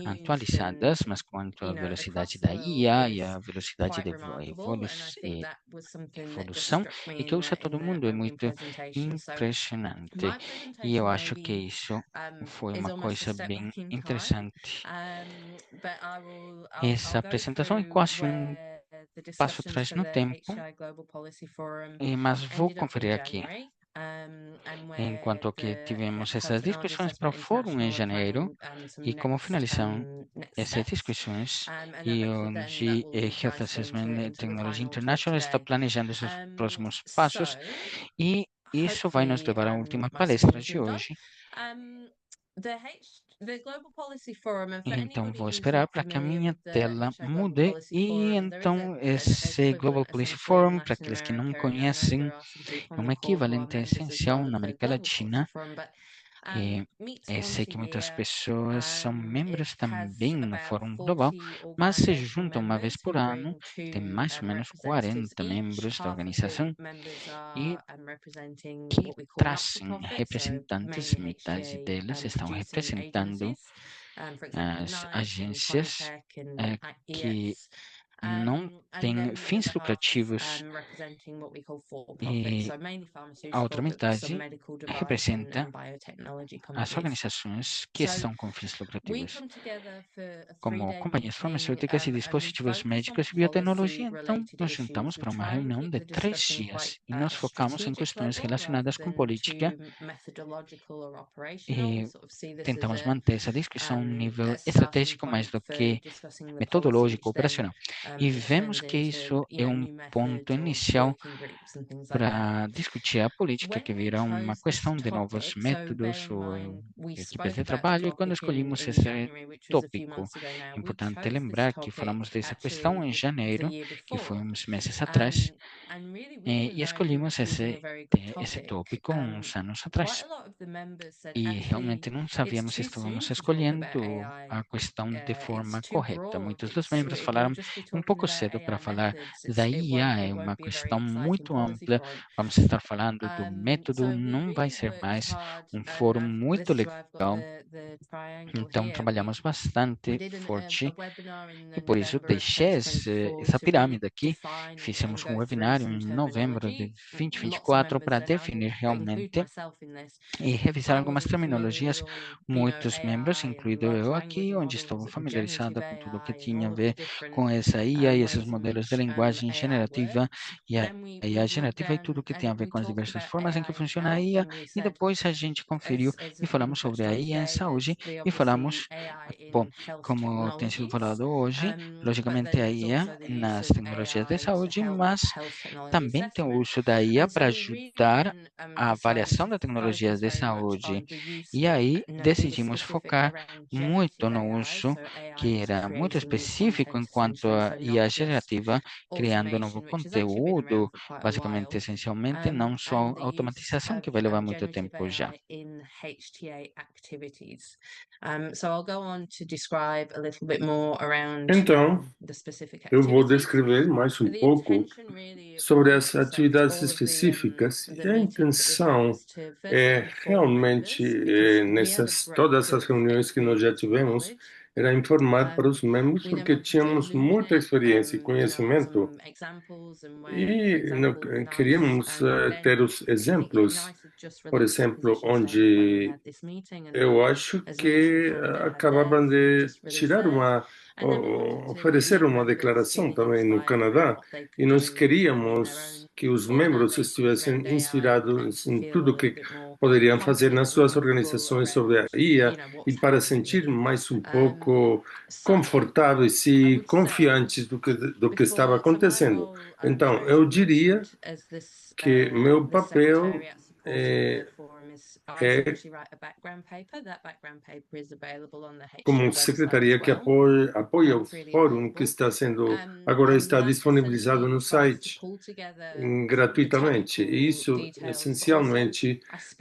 atualizadas, mas quanto à velocidade da IA e a velocidade de evolução, e que usa todo mundo, é muito impressionante. E eu acho que isso foi uma coisa bem interessante. Essa apresentação é quase um passo atrás no tempo, mas vou conferir aqui. Enquanto que tivemos essas discussões para o fórum em janeiro, e como finalização essas discussões, e onde Health Assessment Technology International está planejando seus próximos passos, e isso vai nos levar à última palestra de hoje. Então, vou esperar para que a minha tela mude. E então, esse Global Policy Forum, para aqueles que não conhecem, é um equivalente essencial na América Latina. E sei que muitas pessoas são membros também no Fórum Global, mas se juntam uma vez por ano. Tem mais ou menos 40 membros da organização e que trazem representantes, metade deles estão representando as agências que não têm fins lucrativos, e a outra metade representa as organizações que são com fins lucrativos, como companhias farmacêuticas e dispositivos médicos e biotecnologia. Então, nos juntamos para uma reunião de 3 dias e nos focamos em questões relacionadas com política e tentamos manter essa discussão a um nível estratégico mais do que metodológico operacional. E vemos que isso é um ponto inicial para discutir a política, que virá uma questão de novos métodos ou equipes de trabalho. E quando escolhemos esse tópico, é importante lembrar que falamos dessa questão em janeiro, que foi uns meses atrás, e escolhimos esse tópico uns anos atrás. E realmente não sabíamos se estávamos escolhendo a questão de forma correta. Muitos dos membros falaram, um pouco cedo para falar da IA, é uma questão muito ampla. Vamos estar falando do método, não vai ser mais um fórum muito legal. Então, trabalhamos bastante forte e por isso deixei essa pirâmide aqui. Fizemos um webinário em novembro de 2024 para definir realmente e revisar algumas terminologias. Muitos membros, incluído eu aqui, onde estou familiarizada com tudo que tinha a ver com essa IA e esses modelos de linguagem generativa e a IA generativa e tudo que tem a ver com as diversas formas em que funciona a IA. E depois a gente conferiu e falamos sobre a IA em saúde e falamos, bom, como tem sido falado hoje, logicamente a IA nas tecnologias de saúde, mas também tem o uso da IA para ajudar a avaliação das tecnologias de saúde. E aí decidimos focar muito no uso que era muito específico enquanto a IA generativa, criando novo conteúdo, basicamente, essencialmente, não só automatização, que vai levar muito tempo já. Então, eu vou descrever mais um pouco sobre as atividades específicas. E a intenção é realmente, todas as reuniões que nós já tivemos, era informar para os membros, porque tínhamos muita experiência e conhecimento e queríamos ter os exemplos, por exemplo, onde eu acho que acabavam de oferecer uma declaração também no Canadá, e nós queríamos que os membros estivessem inspirados em tudo que poderiam fazer nas suas organizações sobre a IA e para sentir mais um pouco confortáveis e confiantes do que estava acontecendo. Então, eu diria que meu papel é como secretaria que apoia o fórum que agora está disponibilizado no site gratuitamente. E isso, essencialmente,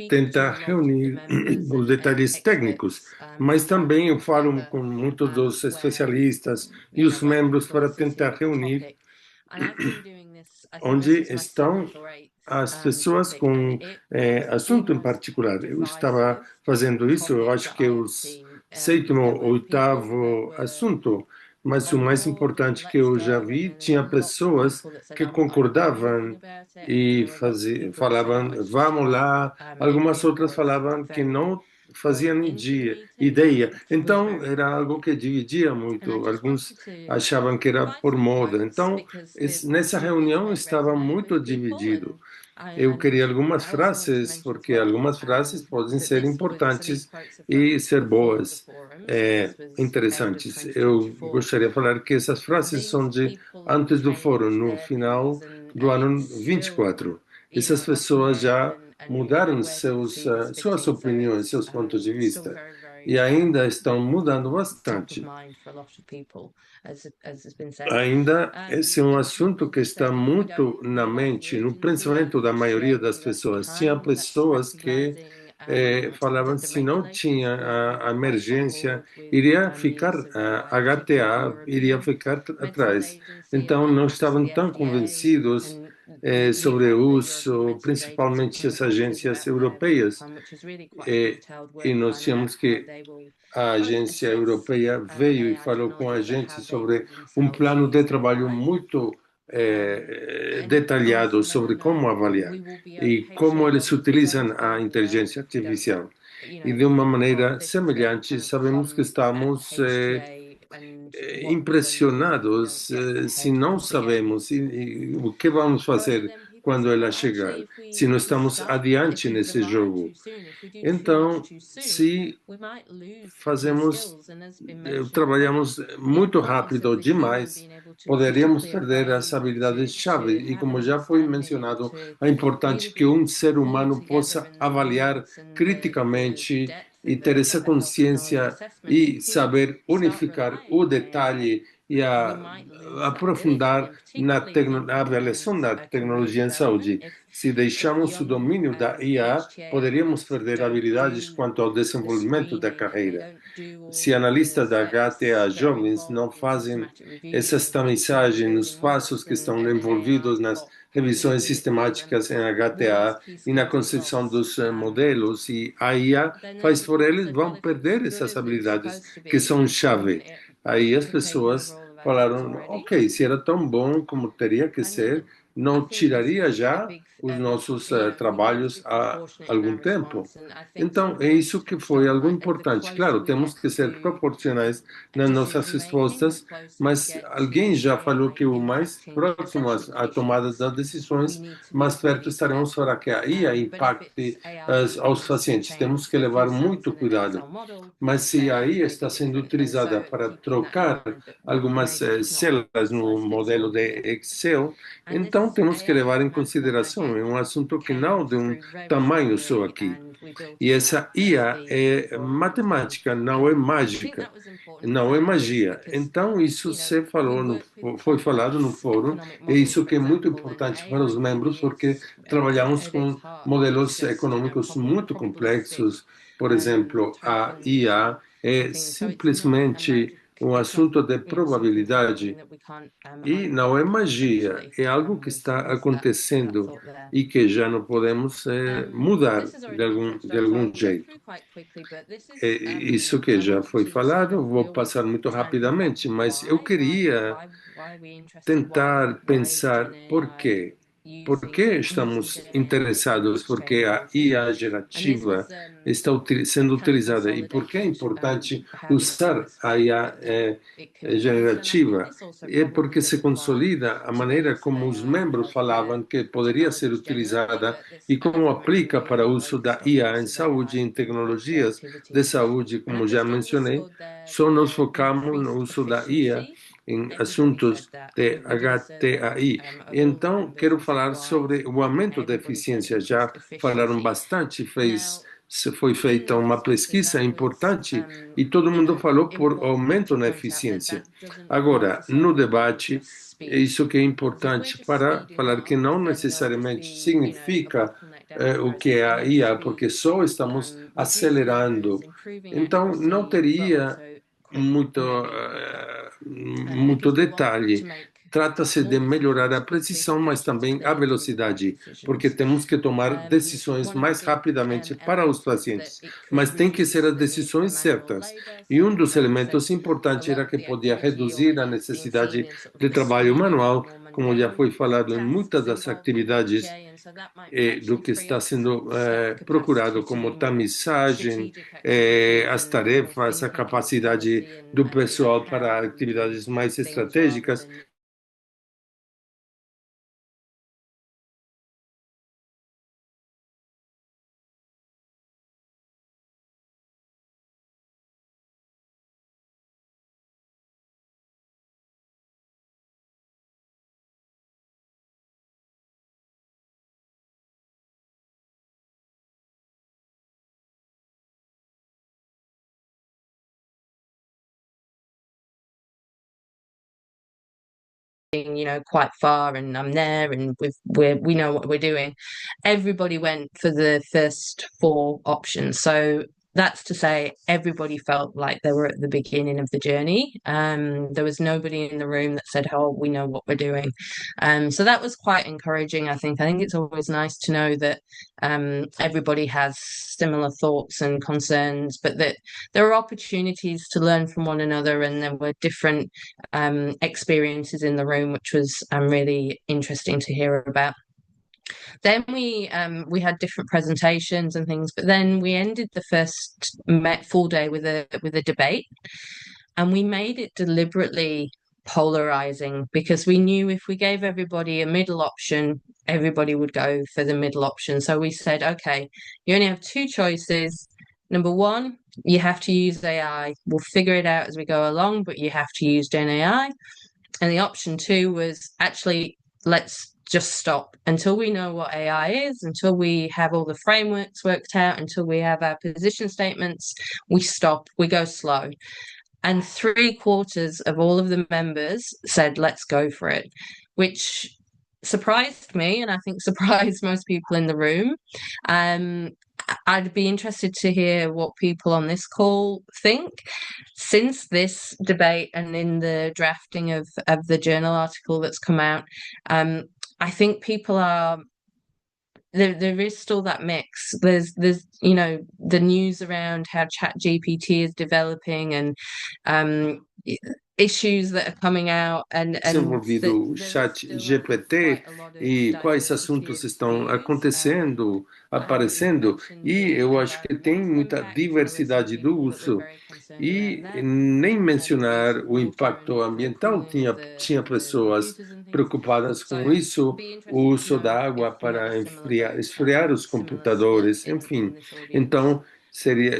tenta reunir os detalhes técnicos, mas também eu falo com muitos dos especialistas e os membros para tentar reunir onde estão as pessoas com assunto em particular. Eu estava fazendo isso, eu acho que é o sétimo, oitavo assunto, mas o mais importante que eu já vi, tinha pessoas que concordavam e falavam, vamos lá, algumas outras falavam que não faziam ideia. Então, era algo que dividia muito. Alguns achavam que era por moda. Então, nessa reunião estava muito dividido. Eu queria algumas frases, porque algumas frases podem ser importantes e ser boas, interessantes. Eu gostaria de falar que essas frases são de antes do fórum, no final do ano 24. Essas pessoas já mudaram suas opiniões, seus pontos de vista, e ainda estão mudando bastante. Ainda esse é um assunto que está muito na mente, no pensamento da maioria das pessoas. Tinha pessoas que falavam se não tinha a emergência, iria ficar, a HTA iria ficar atrás. Então, não estavam tão convencidos sobre o uso, principalmente as agências europeias. E nós tínhamos que a agência europeia veio e falou com a gente sobre um plano de trabalho muito detalhado sobre como avaliar e como eles utilizam a inteligência artificial. E de uma maneira semelhante, sabemos que estamos impressionados se não sabemos o que vamos fazer quando ela chegar, se não estamos adiante nesse jogo. Então, se trabalhamos muito rápido demais, poderíamos perder as habilidades-chave. E como já foi mencionado, é importante que um ser humano possa avaliar criticamente e ter essa consciência e saber unificar o detalhe e a aprofundar na avaliação da tecnologia em saúde. Se deixamos o domínio da IA, poderíamos perder habilidades quanto ao desenvolvimento da carreira. Se analistas da HTA jovens não fazem essa tamizagens nos passos que estão envolvidos nas revisões sistemáticas em HTA e na concepção dos modelos, e a IA faz por eles, vão perder essas habilidades que são chave. Aí as pessoas falaram, ok, se era tão bom como teria que ser, não tiraria já os nossos trabalhos há algum tempo. Então, é isso que foi algo importante. Claro, temos que ser proporcionais nas nossas respostas, mas alguém já falou que o mais próximo à tomada das decisões, mais perto estaremos para que a IA impacte aos pacientes. Temos que levar muito cuidado. Mas se a IA está sendo utilizada para trocar algumas células no modelo de Excel, então temos que levar em consideração, é um assunto que não de um tamanho só aqui. E essa IA é matemática, não é mágica, não é magia. Então isso foi falado no fórum, e isso que é muito importante para os membros, porque trabalhamos com modelos econômicos muito complexos. Por exemplo, a IA é simplesmente um assunto de probabilidade e não é magia, é algo que está acontecendo e que já não podemos mudar de algum jeito. É isso que já foi falado, vou passar muito rapidamente, mas eu queria tentar pensar por quê. Por que estamos interessados? Porque a IA gerativa está sendo utilizada e por que é importante usar a IA generativa? É porque se consolida a maneira como os membros falavam que poderia ser utilizada e como aplica para o uso da IA em saúde e em tecnologias de saúde, como já mencionei. Só nos focamos no uso da IA em assuntos de HTAI. Então, quero falar sobre o aumento da eficiência. Já falaram bastante, foi feita uma pesquisa importante e todo mundo falou por aumento na eficiência. Agora, no debate, isso que é importante para falar que não necessariamente significa o que é a IA, porque só estamos acelerando. Então, não teria muito detalhe. Trata-se de melhorar a precisão, mas também a velocidade, porque temos que tomar decisões mais rapidamente para os pacientes, mas tem que ser as decisões certas. E um dos elementos importantes era que podia reduzir a necessidade de trabalho manual, como já foi falado em muitas das atividades do que está sendo procurado, como tamizagem, as tarefas, a capacidade do pessoal para atividades mais estratégicas. Quite far, and I'm there, and we know what we're doing. Everybody went for the first 4 options. So that's to say everybody felt like they were at the beginning of the journey. There was nobody in the room that said, oh, we know what we're doing. So that was quite encouraging, I think. I think it's always nice to know that everybody has similar thoughts and concerns, but that there are opportunities to learn from one another, and there were different experiences in the room, which was really interesting to hear about. Then we had different presentations and things, but then we ended the first full day with a debate, and we made it deliberately polarizing because we knew if we gave everybody a middle option, everybody would go for the middle option. So we said, okay, you only have 2 choices. Number 1, you have to use AI. We'll figure it out as we go along, but you have to use Gen AI. And the option 2 was actually, let's just stop until we know what AI is, until we have all the frameworks worked out, until we have our position statements, we stop, we go slow. and 3/4 of all of the members said, let's go for it, which surprised me, and I think surprised most people in the room. I'd be interested to hear what people on this call think. Since this debate and in the drafting of the journal article that's come out, I think people are there is still that mix. There's the news around how ChatGPT is developing and issues that are coming out and desenvolvido o chat GPT e quais assuntos estão acontecendo, aparecendo, e eu acho que tem muita diversidade do uso. E nem mencionar o impacto ambiental, tinha pessoas preocupadas com isso, o uso da água para esfriar os computadores, enfim. Então,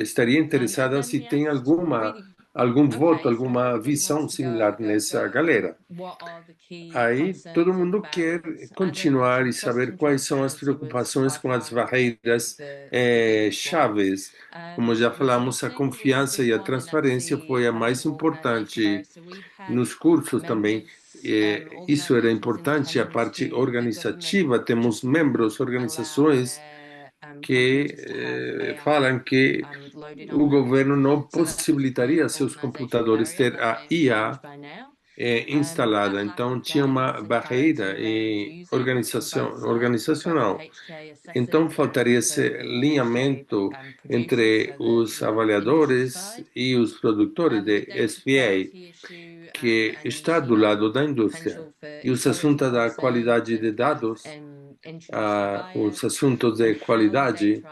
estaria interessada se tem algum voto, alguma visão similar nessa galera. Aí todo mundo quer continuar e saber quais são as preocupações com as barreiras chaves. Como já falamos, a confiança e a transparência foi a mais importante nos cursos também. Isso era importante, a parte organizativa. Temos membros, organizações que falam que o governo não possibilitaria seus computadores ter a IA instalada. Então, tinha uma barreira organizacional. Então, faltaria esse alinhamento entre os avaliadores e os produtores de SPA, que está do lado da indústria. E os assuntos da qualidade de dados, os assuntos de qualidade,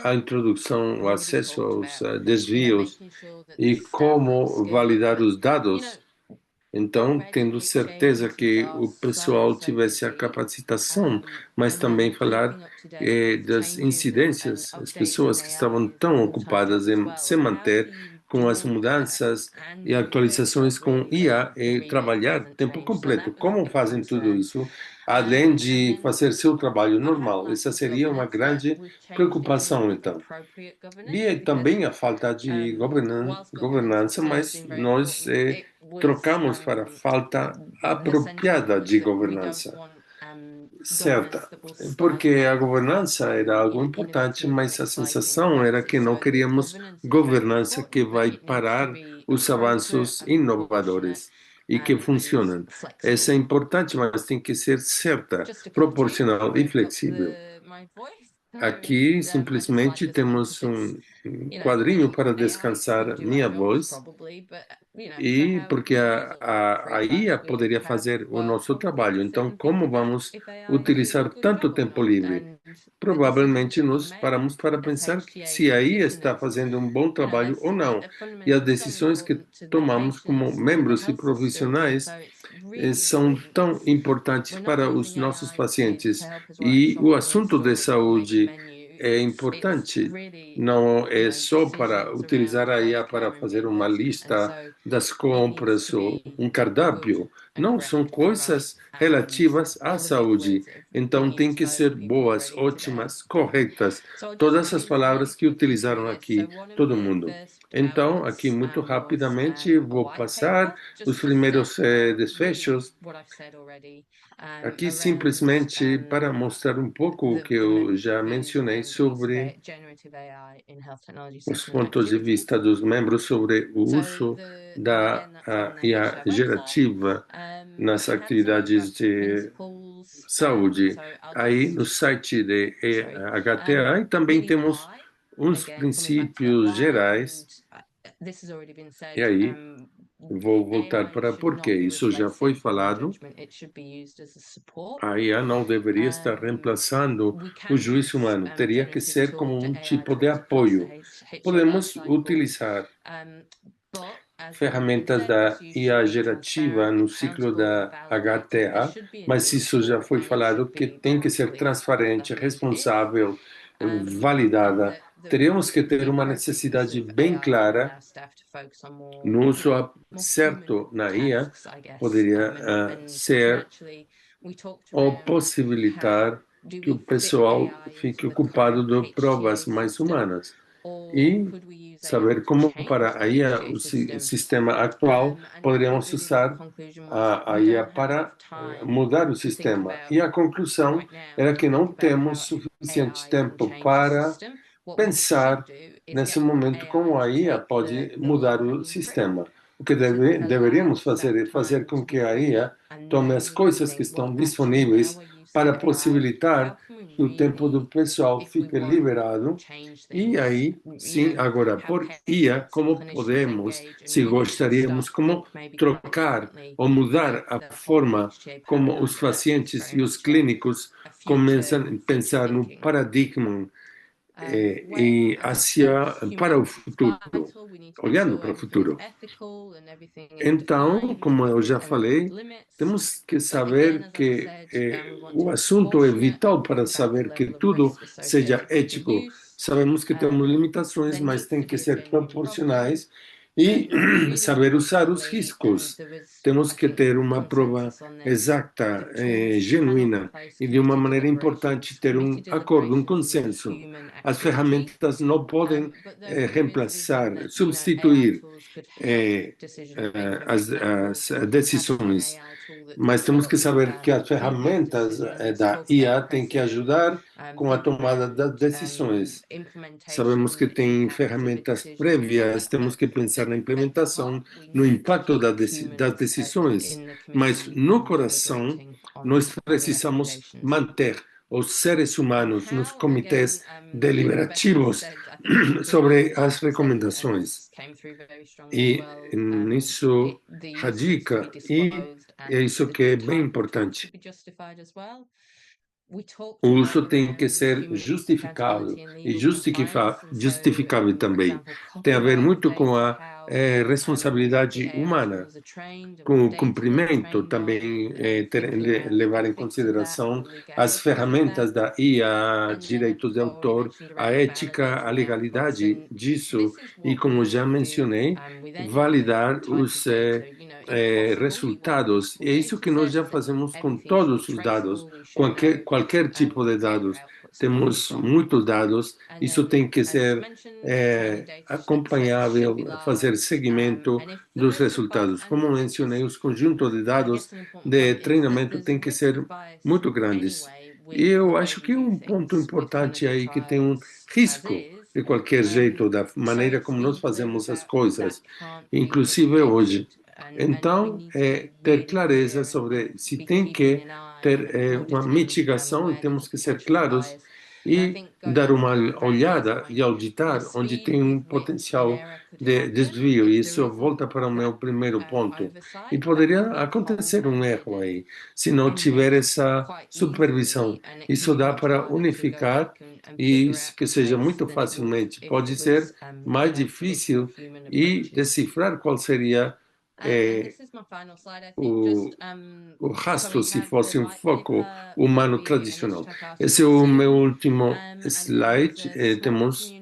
a introdução, o acesso aos desvios e como validar os dados. Então, tendo certeza que o pessoal tivesse a capacitação, mas também falar das incidências, as pessoas que estavam tão ocupadas em se manter com as mudanças e atualizações com IA e trabalhar tempo completo. Como fazem tudo isso, além de fazer seu trabalho normal? Essa seria uma grande preocupação, então. E também a falta de governança, mas nós trocamos para a falta apropriada de governança. Certa, porque a governança era algo importante, mas a sensação era que não queríamos governança que vai parar os avanços inovadores e que funcionam. Essa é importante, mas tem que ser certa, proporcional e flexível. Aqui, simplesmente, temos um quadrinho para descansar minha voz, e porque a IA poderia fazer o nosso trabalho. Então, como vamos utilizar tanto tempo livre? Provavelmente nós paramos para pensar se a IA está fazendo um bom trabalho ou não. E as decisões que tomamos como membros e profissionais são tão importantes para os nossos pacientes. E o assunto de saúde é importante, não é só para utilizar a IA para fazer uma lista das compras ou um cardápio. Não, são coisas relativas à saúde. Então, tem que ser boas, ótimas, corretas. Todas as palavras que utilizaram aqui, todo mundo. Então, aqui, muito rapidamente, vou passar os primeiros desfechos. Aqui, simplesmente, para mostrar um pouco o que eu já mencionei sobre os pontos de vista dos membros sobre o uso da IA gerativa nas atividades de saúde. Aí, no site de HTA, também temos uns princípios gerais. E aí, vou voltar para porque isso já foi falado. A IA não deveria estar reemplaçando o juízo humano, teria que ser como um tipo de apoio. Podemos utilizar ferramentas da IA gerativa no ciclo da HTA, mas isso já foi falado que tem que ser transparente, responsável, validada. Teremos que ter uma necessidade bem clara no uso certo na IA, poderia ser ou possibilitar que o pessoal fique ocupado de provas mais humanas. E saber como para a IA, o sistema atual, poderíamos usar a IA para mudar o sistema. E a conclusão era que não temos suficiente tempo para pensar nesse momento como a IA pode mudar o sistema. O que deveríamos fazer é fazer com que a IA tome as coisas que estão disponíveis para possibilitar que o tempo do pessoal fique liberado. E aí, sim, agora, por IA, como podemos, se gostaríamos, como trocar ou mudar a forma como os pacientes e os clínicos começam a pensar no paradigma e para o futuro, olhando para o futuro. Então, como eu já falei, temos que saber que o assunto é vital para saber que tudo seja ético. Sabemos que temos limitações, mas tem que ser proporcionais e saber usar os riscos. Temos que ter uma prova exata, genuína, e de uma maneira importante ter um acordo, um consenso. As ferramentas não podem reemplaçar, substituir as decisões, mas temos que saber que as ferramentas da IA têm que ajudar com a tomada das decisões. Sabemos que tem ferramentas prévias, temos que pensar na implementação, no impacto das decisões, mas no coração nós precisamos manter os seres humanos nos comitês deliberativos sobre as recomendações. E nisso radica, e é isso que é bem importante. O uso tem que ser justificado e justificável também. Tem a ver muito com a responsabilidade humana, com o cumprimento, também levar em consideração as ferramentas da IA, direitos de autor, a ética, a legalidade disso e, como já mencionei, validar os resultados. É isso que nós já fazemos com todos os dados, qualquer tipo de dados. Temos muitos dados, isso tem que ser acompanhável, fazer seguimento dos resultados. Como mencionei, os conjuntos de dados de treinamento têm que ser muito grandes. E eu acho que um ponto importante aí que tem um risco, de qualquer jeito, da maneira como nós fazemos as coisas, inclusive hoje. Então, ter clareza sobre se tem que ter uma mitigação, e temos que ser claros e dar uma olhada e auditar onde tem um potencial de desvio. E isso volta para o meu primeiro ponto. E poderia acontecer um erro aí, se não tiver essa supervisão. Isso dá para unificar e que seja muito facilmente. Pode ser mais difícil e decifrar qual seria o rastro se fosse um foco humano tradicional. Esse é o meu último slide. Temos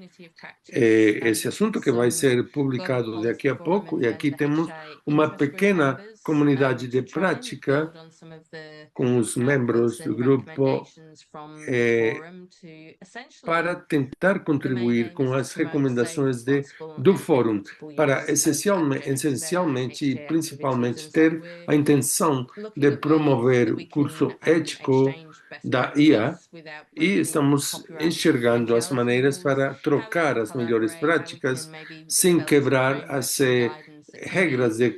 esse assunto que vai ser publicado daqui a pouco, e aqui temos uma pequena comunidade de prática com os membros do grupo para tentar contribuir com as recomendações do fórum, para essencialmente e principalmente ter a intenção de promover o curso ético da IA, e estamos enxergando as maneiras para trocar as melhores práticas sem quebrar as regras de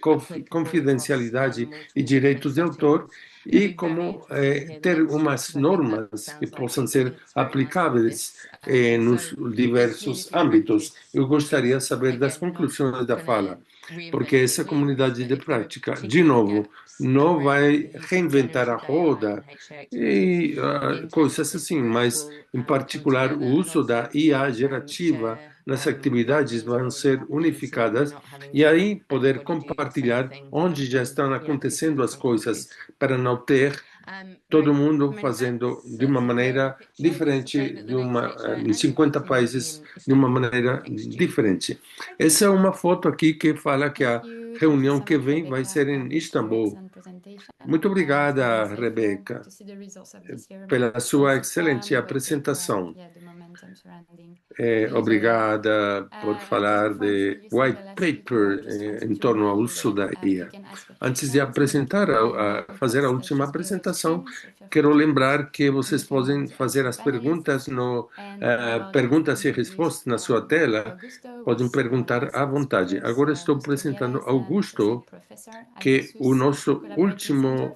confidencialidade e direitos de autor, e como ter umas normas que possam ser aplicáveis nos diversos âmbitos. Eu gostaria de saber das conclusões da fala, porque essa comunidade de prática, de novo, não vai reinventar a roda e coisas assim, mas, em particular, o uso da IA gerativa nas atividades vão ser unificadas, e aí poder compartilhar onde já estão acontecendo as coisas, para não ter todo mundo fazendo de uma maneira diferente, em 50 países, de uma maneira diferente. Essa é uma foto aqui que fala que a reunião que vem vai ser em Istambul. Muito obrigada, Rebeca, pela sua excelente apresentação. Obrigada por falar de white paper em torno ao uso da IA. Antes de fazer a última apresentação, quero lembrar que vocês podem fazer as perguntas no perguntas e respostas na sua tela. Podem perguntar à vontade. Agora estou apresentando Augusto, que o nosso último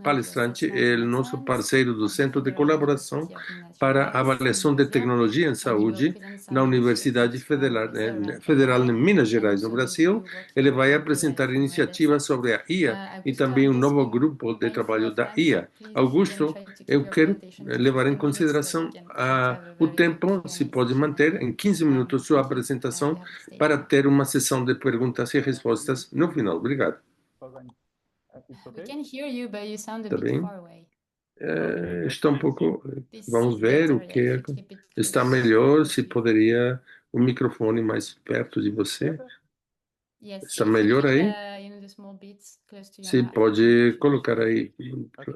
palestrante é o nosso parceiro do Centro de Colaboração para a Avaliação de Tecnologia em Saúde na Universidade Federal de Minas Gerais, no Brasil. Ele vai apresentar iniciativas sobre a IA e também um novo grupo de trabalho da IA. Augusto, eu quero levar em consideração o tempo, se pode manter em 15 minutos sua apresentação para ter uma sessão de perguntas e respostas no final. Obrigado. We can hear you, but you sound a Tá bit bem? far away. Está um pouco. This Vamos is ver o better, que if you keep it está close. melhor. Se poderia o microfone mais perto de você. Yes, Está if you melhor keep aí? the small bits close to your Se mouth. pode colocar aí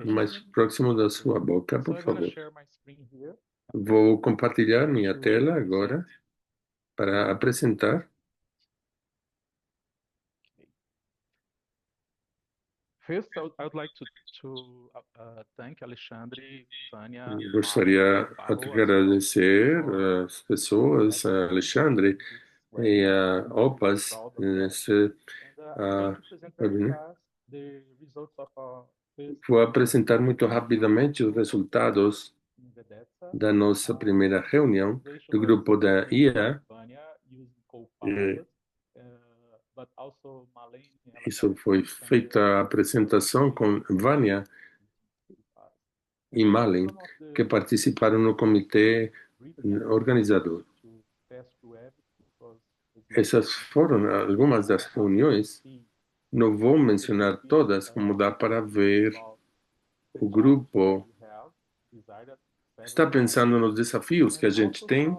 mais próximo da sua boca, por favor. Vou compartilhar minha tela agora para apresentar. First, I would like to thank Alexandre, Vânia, Gostaria de agradecer as pessoas, a Alexandre e a OPAS, nesse webinar. Vou apresentar muito rapidamente os resultados da nossa primeira reunião do grupo da IA. Isso foi feita a apresentação com Vânia e Malin, que participaram no comitê organizador. Essas foram algumas das reuniões. Não vou mencionar todas, como dá para ver. O grupo está pensando nos desafios que a gente tem,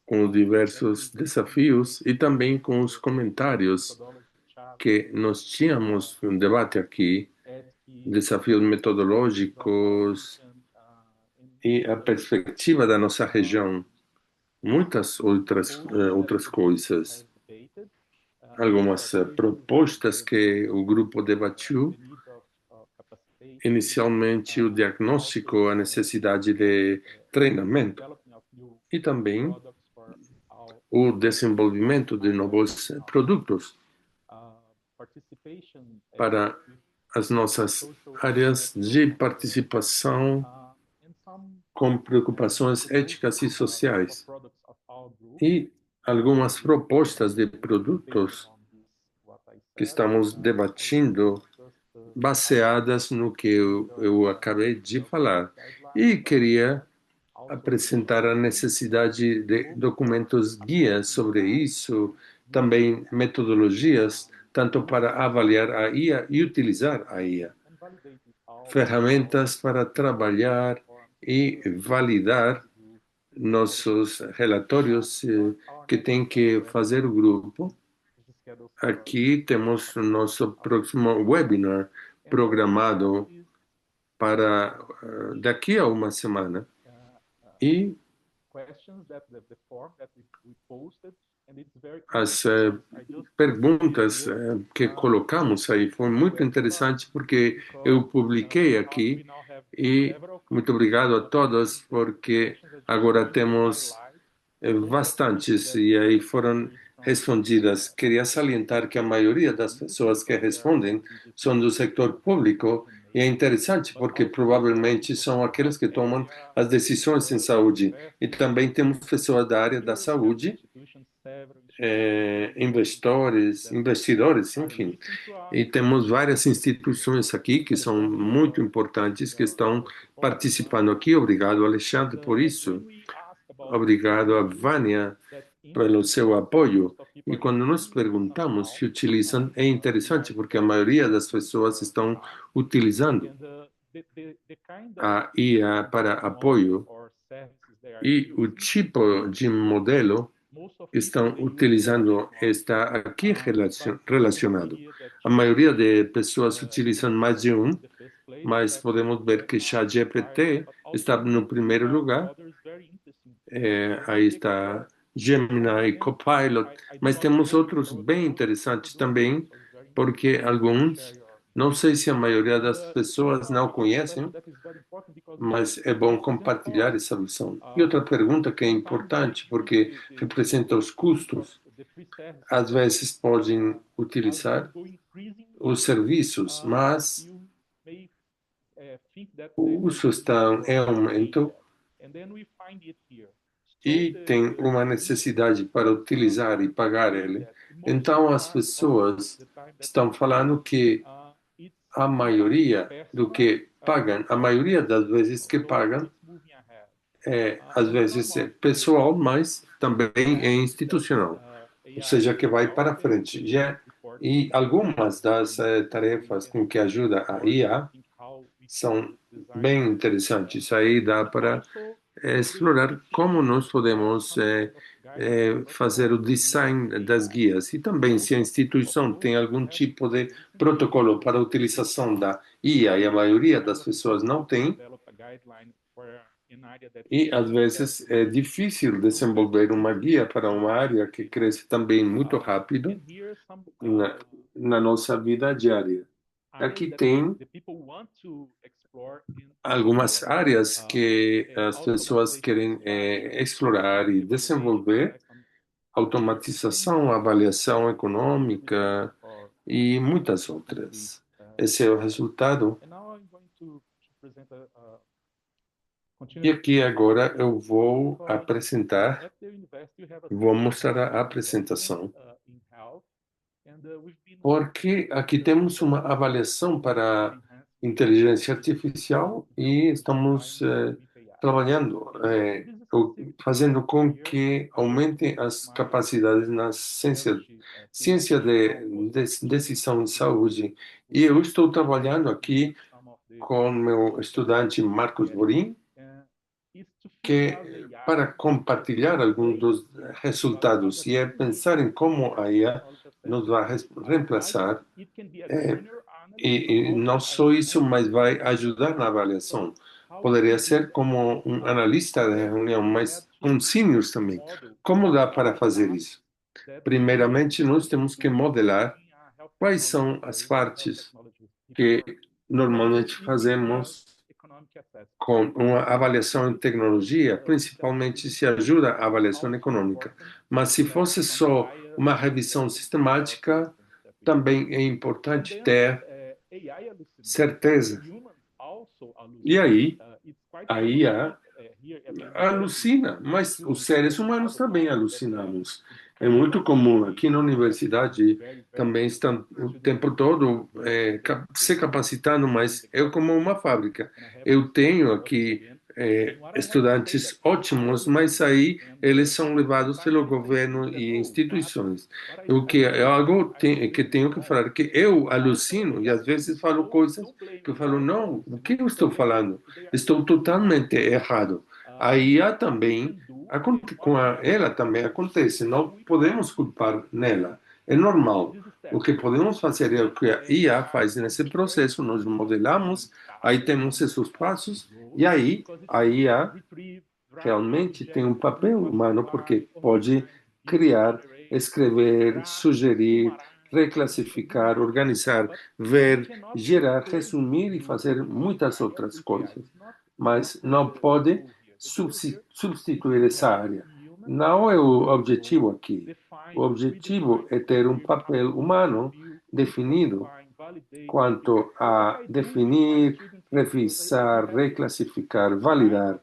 com os diversos desafios e também com os comentários que nós tínhamos um debate aqui, desafios metodológicos e a perspectiva da nossa região, muitas outras coisas. Algumas propostas que o grupo debatiu, inicialmente o diagnóstico, a necessidade de treinamento e também o desenvolvimento de novos produtos para as nossas áreas de participação com preocupações éticas e sociais. E algumas propostas de produtos que estamos debatendo baseadas no que eu acabei de falar. E queria apresentar a necessidade de documentos guias sobre isso, também metodologias, tanto para avaliar a IA e utilizar a IA. Ferramentas para trabalhar e validar nossos relatórios que tem que fazer o grupo. Aqui temos o nosso próximo webinar programado para daqui a uma semana. E as perguntas que colocamos aí foi muito interessante porque eu publiquei aqui e muito obrigado a todos porque agora temos bastantes e aí foram respondidas. Queria salientar que a maioria das pessoas que respondem são do setor público e é interessante porque provavelmente são aqueles que tomam as decisões em saúde. E também temos pessoas da área da saúde, investidores, enfim. E temos várias instituições aqui que são muito importantes, que estão participando aqui. Obrigado, Alexandre, por isso. Obrigado a Vânia pelo seu apoio. E quando nós perguntamos se utilizam, é interessante porque a maioria das pessoas estão utilizando a IA para apoio e o tipo de modelo que estão utilizando está aqui relacionado. A maioria de pessoas utilizam mais de um, mas podemos ver que ChatGPT está no primeiro lugar. Aí está Gemini, Copilot, mas temos outros bem interessantes também, porque alguns, não sei se a maioria das pessoas não conhecem, mas é bom compartilhar essa visão. E outra pergunta que é importante, porque representa os custos, às vezes podem utilizar os serviços, mas o uso está em aumento e tem uma necessidade para utilizar e pagar ele. Então, as pessoas estão falando que a maioria do que pagam, a maioria das vezes que pagam, às vezes é pessoal, mas também é institucional, ou seja, que vai para frente. E algumas das tarefas com que ajuda a IA são bem interessantes. Aí dá para explorar como nós podemos fazer o design das guias e também se a instituição tem algum tipo de protocolo para a utilização da IA e a maioria das pessoas não tem, e às vezes é difícil desenvolver uma guia para uma área que cresce também muito rápido na nossa vida diária. Aqui tem algumas áreas que as pessoas querem explorar e desenvolver: automatização, avaliação econômica e muitas outras. Esse é o resultado. E aqui agora eu vou mostrar a apresentação, porque aqui temos uma avaliação para inteligência artificial e estamos trabalhando, fazendo com que aumentem as capacidades na ciência de decisão de saúde. E eu estou trabalhando aqui com meu estudante Marcos Borim, que para compartilhar alguns dos resultados e pensar em como a IA nos vai reemplaçar, e não só isso, mas vai ajudar na avaliação. Poderia ser como um analista de reunião, mas um senior também. Como dá para fazer isso? Primeiramente, nós temos que modelar quais são as partes que normalmente fazemos com uma avaliação em tecnologia, principalmente se ajuda a avaliação econômica. Mas se fosse só uma revisão sistemática, também é importante ter certeza. E aí, a IA alucina, mas os seres humanos também alucinamos. É muito comum. Aqui na universidade também estão o tempo todo se capacitando, mas é como uma fábrica. Eu tenho aqui estudantes ótimos, mas aí eles são levados pelo governo e instituições. O que é algo que tenho que falar, que eu alucino e às vezes falo coisas que eu falo, não, o que eu estou falando? Estou totalmente errado. A IA também, com ela também acontece, não podemos culpar nela, é normal. O que podemos fazer é o que a IA faz nesse processo, nós modelamos, aí temos esses passos, e aí a IA realmente tem um papel humano, porque pode criar, escrever, sugerir, reclassificar, organizar, ver, gerar, resumir e fazer muitas outras coisas. Mas não pode substituir essa área. Não é o objetivo aqui. O objetivo é ter um papel humano definido quanto a definir, revisar, reclassificar, validar.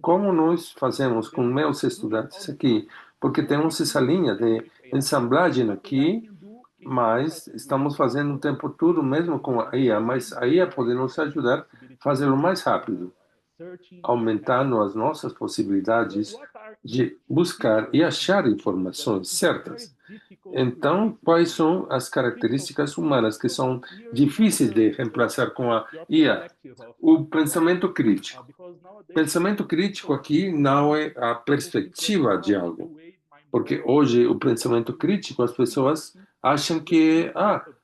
Como nós fazemos com meus estudantes aqui, porque temos essa linha de ensamblagem aqui, mas estamos fazendo o tempo todo mesmo com a IA, mas a IA pode nos ajudar a fazê-lo mais rápido, aumentando as nossas possibilidades de buscar e achar informações certas. Então, quais são as características humanas que são difíceis de reemplaçar com a IA? O pensamento crítico. Pensamento crítico aqui não é a perspectiva de algo, porque hoje o pensamento crítico, as pessoas acham que é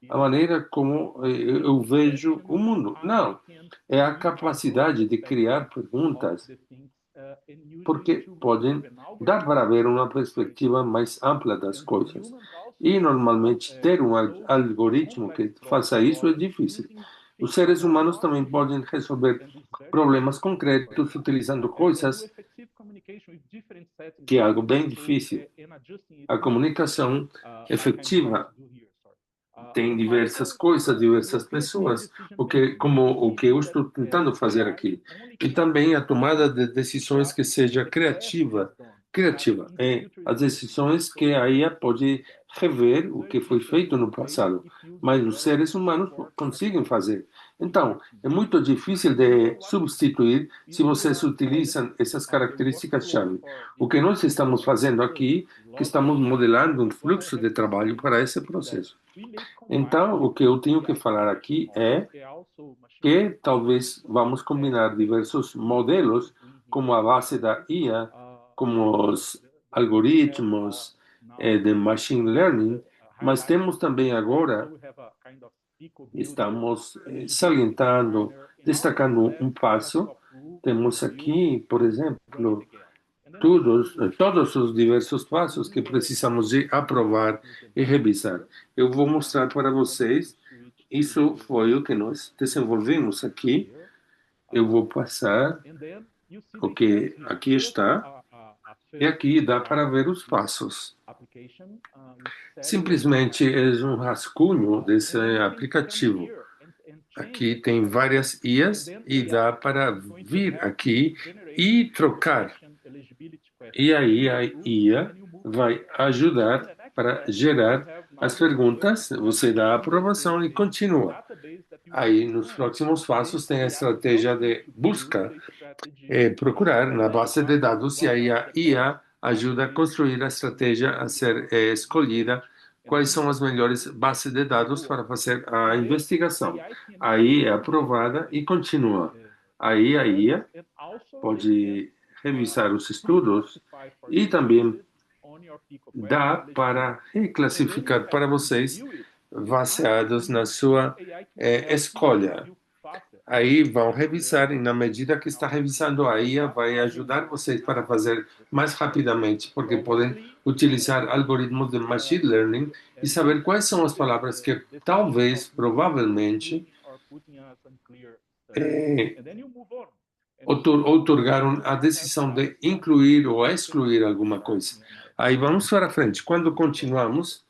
a maneira como eu vejo o mundo. Não, é a capacidade de criar perguntas porque podem dar para ver uma perspectiva mais ampla das coisas. E, normalmente, ter um algoritmo que faça isso é difícil. Os seres humanos também podem resolver problemas concretos utilizando coisas que é algo bem difícil. A comunicação efetiva tem diversas coisas, diversas pessoas, como o que eu estou tentando fazer aqui. E também a tomada de decisões que seja criativa, as decisões que a IA pode rever o que foi feito no passado, mas os seres humanos conseguem fazer. Então, é muito difícil de substituir se vocês utilizam essas características-chave. O que nós estamos fazendo aqui, que estamos modelando um fluxo de trabalho para esse processo. Então, o que eu tenho que falar aqui é que talvez vamos combinar diversos modelos, como a base da IA, como os algoritmos de machine learning, mas temos também agora, estamos salientando, destacando um passo. Temos aqui, por exemplo, todos os diversos passos que precisamos de aprovar e revisar. Eu vou mostrar para vocês, isso foi o que nós desenvolvemos aqui. Eu vou passar o que aqui está, e aqui dá para ver os passos. Simplesmente é um rascunho desse aplicativo. Aqui tem várias IAs e dá para vir aqui e trocar. E aí a IA vai ajudar para gerar as perguntas, você dá a aprovação e continua. Aí, nos próximos passos, tem a estratégia de busca, procurar na base de dados, e aí a IA ajuda a construir a estratégia a ser escolhida, quais são as melhores bases de dados para fazer a investigação. Aí é aprovada e continua. Aí a IA pode revisar os estudos e também dá para reclassificar para vocês baseados na sua escolha. Aí vão revisar e na medida que está revisando a IA vai ajudar vocês para fazer mais rapidamente, porque podem utilizar algoritmos de machine learning e saber quais são as palavras que talvez, provavelmente, outorgaram a decisão de incluir ou excluir alguma coisa. Aí vamos para frente. Quando continuamos,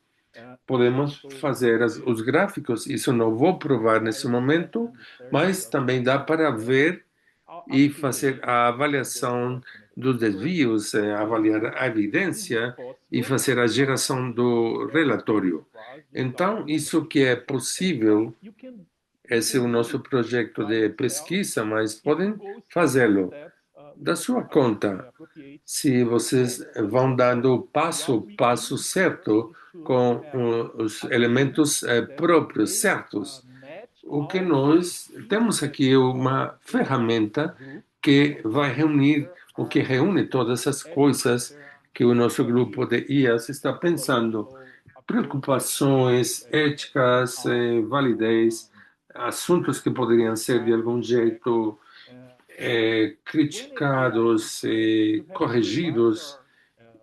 podemos fazer os gráficos. Isso não vou provar nesse momento, mas também dá para ver e fazer a avaliação dos desvios, avaliar a evidência e fazer a geração do relatório. Então, isso que é possível. Esse é o nosso projeto de pesquisa, mas podem fazê-lo da sua conta, se vocês vão dando passo a passo certo, com os elementos próprios certos. O que nós temos aqui é uma ferramenta que vai reunir, o que reúne todas as coisas que o nosso grupo de IAs está pensando. Preocupações éticas, validez, assuntos que poderiam ser de algum jeito criticados, corrigidos.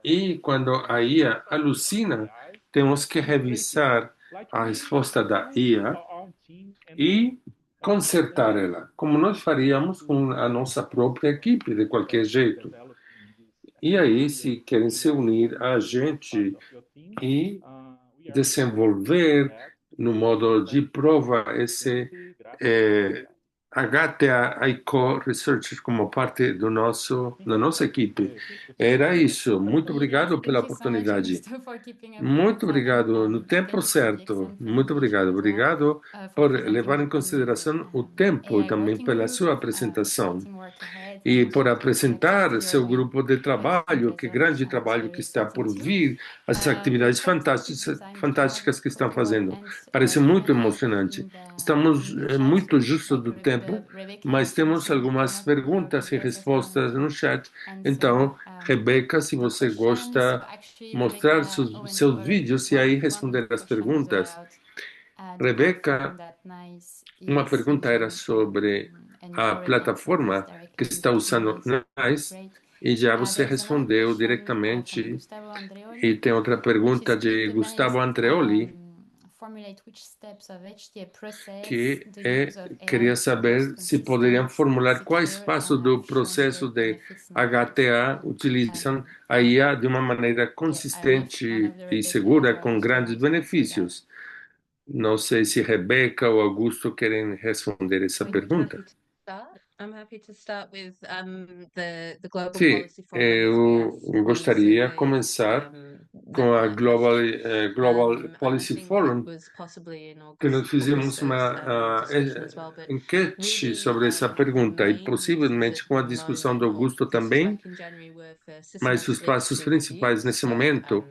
E quando a IA alucina, temos que revisar a resposta da IA e consertar ela, como nós faríamos com a nossa própria equipe, de qualquer jeito. E aí, se querem se unir a gente e desenvolver no modo de prova esse HTA ICO Research como parte da nossa equipe. Era isso. Muito obrigado pela oportunidade. Muito obrigado. No tempo certo. Muito obrigado. Obrigado por levar em consideração o tempo e também pela sua apresentação. E por apresentar seu grupo de trabalho, que grande trabalho que está por vir, as atividades fantásticas que estão fazendo. Parece muito emocionante. Estamos muito justos do tempo, mas temos algumas perguntas e respostas no chat. Então, Rebeca, se você gosta, mostrar seus vídeos e aí responder as perguntas. Rebeca, uma pergunta era sobre a plataforma que está usando NICE E já você respondeu diretamente. E tem outra pergunta de Gustavo Andreoli, que queria saber se poderiam formular quais passos do processo de HTA utilizam a IA de uma maneira consistente e segura, com grandes benefícios. Não sei se Rebeca ou Augusto querem responder essa pergunta. I'm happy to start with the Global Sim, Policy Forum as we eu have gostaria de recently, começar com a Global Policy Forum, que nós fizemos uma enquete sobre essa pergunta e possivelmente com a discussão do Augusto também, mas os passos principais nesse momento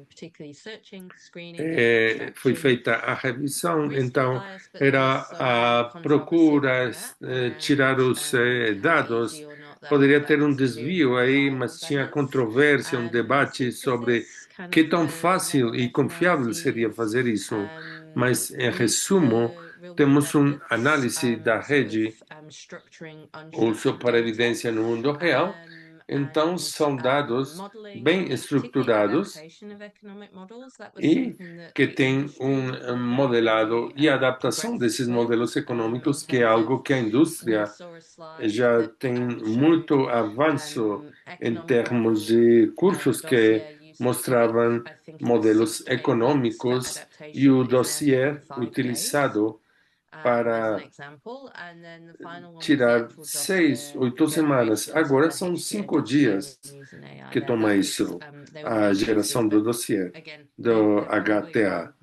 foi feita a revisão, então era a procura, tirar os dados. Poderia ter um desvio aí, mas tinha controvérsia, um debate sobre que tão fácil e confiável seria fazer isso. Mas, em resumo, temos uma análise da rede, uso para evidência no mundo real. Então, são dados bem estruturados e que têm um modelado e adaptação desses modelos econômicos, que é algo que a indústria já tem muito avanço em termos de cursos que mostravam modelos econômicos e o dossiê utilizado para tirar 6, 8 semanas. Agora são 5 dias que toma isso, a geração do dossiê, do HTA.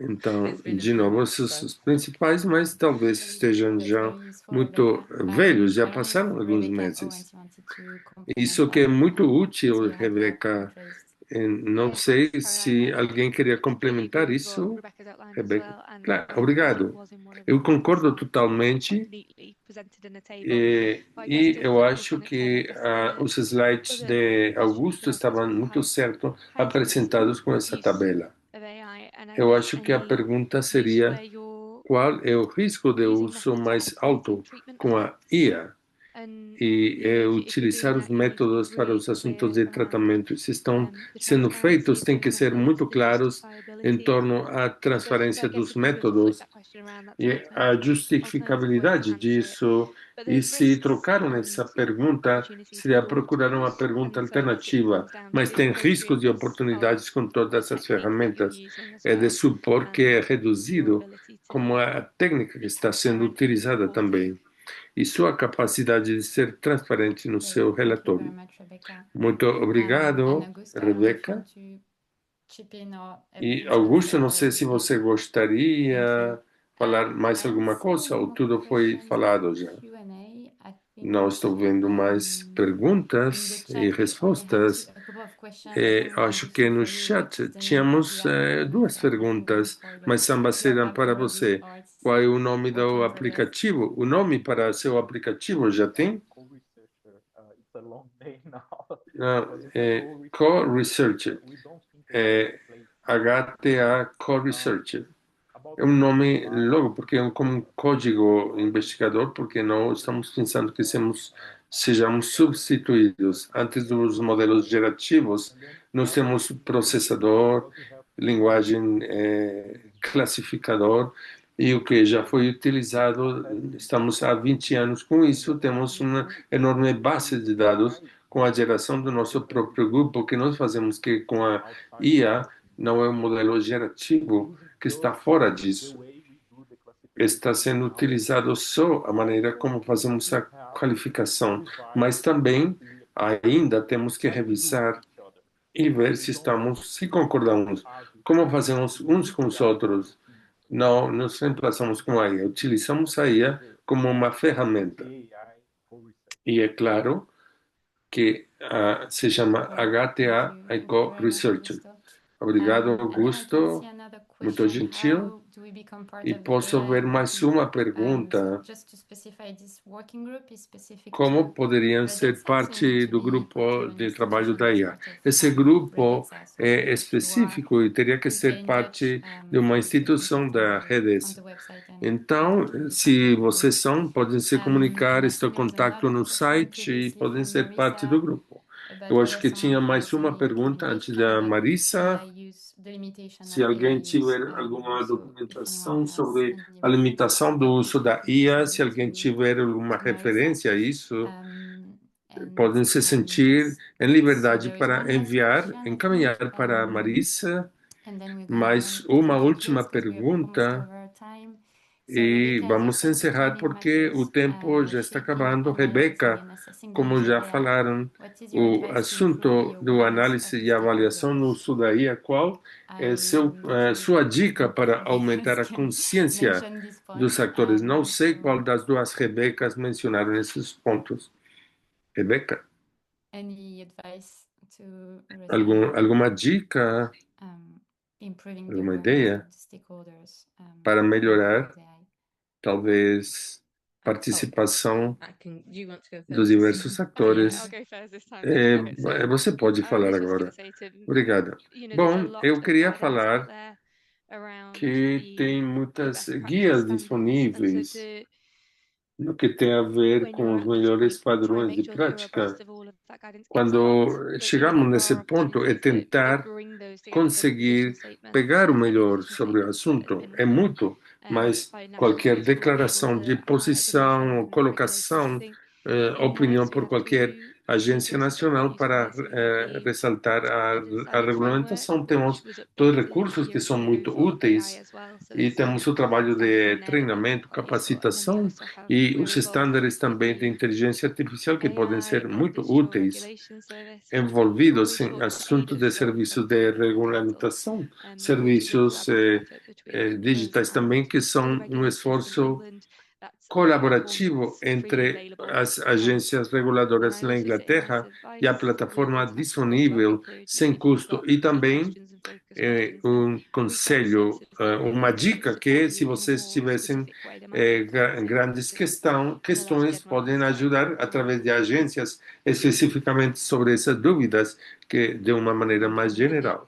Então, de novo, esses os principais, mas talvez estejam já muito velhos, já passaram alguns meses. Isso que é muito útil, Rebeca. Não sei se alguém queria complementar isso, Rebeca. Claro, obrigado. Eu concordo totalmente e eu acho que os slides de Augusto estavam muito certo apresentados com essa tabela. Eu acho que a pergunta seria qual é o risco de uso mais alto com a IA e utilizar os métodos para os assuntos de tratamento. Se estão sendo feitos, tem que ser muito claros em torno à transparência dos métodos e a justificabilidade disso. E se trocaram essa pergunta, seria procurar uma pergunta alternativa, mas tem riscos e oportunidades com todas as ferramentas. É de supor que é reduzido como a técnica que está sendo utilizada também e sua capacidade de ser transparente no seu relatório. Muito obrigado, Rebeca. E Augusto, não sei se você gostaria falar mais alguma coisa ou tudo foi falado já. Não estou vendo mais perguntas e respostas. Acho que no chat tínhamos 2 perguntas, mas ambas eram para você. Qual é o nome do aplicativo? O nome para seu aplicativo já tem? Não, Co-Researcher. HTA Co-Researcher. É um nome logo, porque é como um código investigador, porque não estamos pensando que sejamos substituídos. Antes dos modelos gerativos, nós temos processador, linguagem classificador, e o que já foi utilizado, estamos há 20 anos com isso, temos uma enorme base de dados com a geração do nosso próprio grupo. O que nós fazemos que com a IA não é um modelo gerativo que está fora disso. Está sendo utilizado só a maneira como fazemos a qualificação, mas também ainda temos que revisar e ver se concordamos, como fazemos uns com os outros. Não nos reemplaçamos com a IA, utilizamos a IA como uma ferramenta. E é claro que se chama HTA Eco Researcher. Obrigado, Augusto. Muito gentil. E posso ver mais uma pergunta. Como poderiam ser parte do grupo de trabalho da IA? Esse grupo é específico e teria que ser parte de uma instituição da Redes. Então, se vocês podem se comunicar, estou em contato no site e podem ser parte do grupo. Eu acho que tinha mais uma pergunta antes da Marissa. Se alguém tiver alguma documentação sobre a limitação do uso da IA, se alguém tiver alguma referência a isso, podem se sentir em liberdade para encaminhar para a Marissa. Mas uma última pergunta, e vamos encerrar porque o tempo já está acabando. Rebeca, como já falaram, o assunto do análise e avaliação no uso da IA, qual é sua dica para aumentar a consciência dos atores? Não sei qual das duas Rebecas mencionaram esses pontos. Rebeca, alguma dica, alguma ideia para melhorar, talvez, participação dos diversos atores? Você pode falar agora. Obrigada. Bom, eu queria falar que tem muitas guias disponíveis no que tem a ver com os melhores padrões de prática. Quando chegamos nesse ponto, é tentar conseguir pegar o melhor sobre o assunto. É mútuo, mas qualquer declaração de posição ou colocação, opinião por qualquer agência nacional para ressaltar a regulamentação. Temos dois recursos que são muito úteis e temos o trabalho de treinamento, capacitação e os estándares também de inteligência artificial que podem ser muito úteis, envolvidos em assuntos de serviços de regulamentação, serviços digitais também, que são um esforço colaborativo entre as agências reguladoras na Inglaterra e a plataforma disponível sem custo. E também um conselho, uma dica que, se vocês tivessem grandes questões, podem ajudar através de agências especificamente sobre essas dúvidas, que de uma maneira mais geral.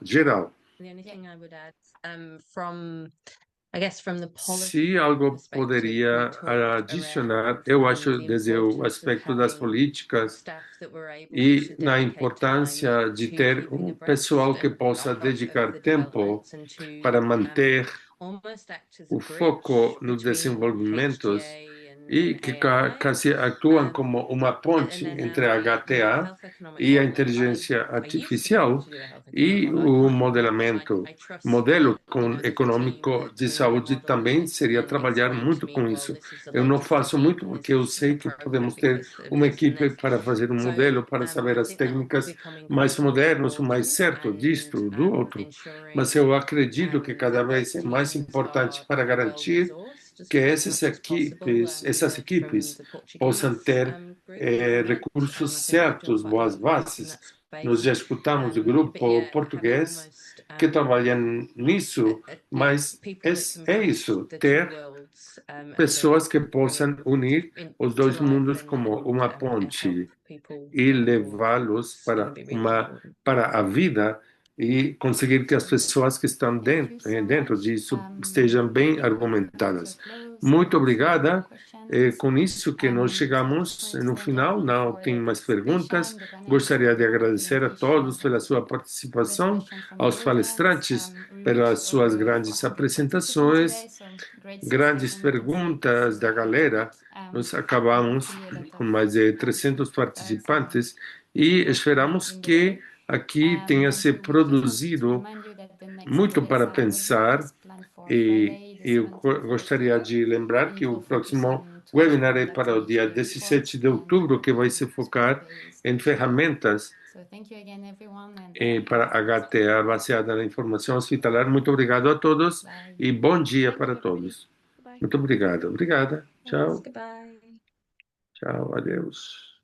Se algo poderia adicionar, eu acho, desde o aspecto das políticas e na importância de ter um pessoal que possa dedicar tempo para manter o foco nos desenvolvimentos e que quase atuam como uma ponte entre a HTA e a inteligência artificial e o modelo econômico de saúde também seria trabalhar muito com isso. Eu não faço muito porque eu sei que podemos ter uma equipe para fazer um modelo, para saber as técnicas mais modernas, o mais certo disto, do outro, mas eu acredito que cada vez é mais importante para garantir que essas equipes possam ter recursos certos, boas bases. Nós já escutamos o grupo português que trabalha nisso, mas é isso, ter pessoas que possam unir os dois mundos como uma ponte e levá-los para a vida e conseguir que as pessoas que estão dentro disso estejam bem argumentadas. Muito obrigada. Com isso que nós chegamos no final, não tem mais perguntas. Gostaria de agradecer a todos pela sua participação, aos palestrantes pelas suas grandes apresentações, grandes perguntas da galera. Nós acabamos com mais de 300 participantes e esperamos que aqui tenha se produzido muito para pensar e eu gostaria de lembrar que o próximo webinar é para o dia 17 de outubro, que vai se focar em ferramentas para HTA baseada na informação hospitalar. Muito obrigado a todos e bom dia para todos. Muito obrigado. Obrigada. Tchau. Tchau. Adeus.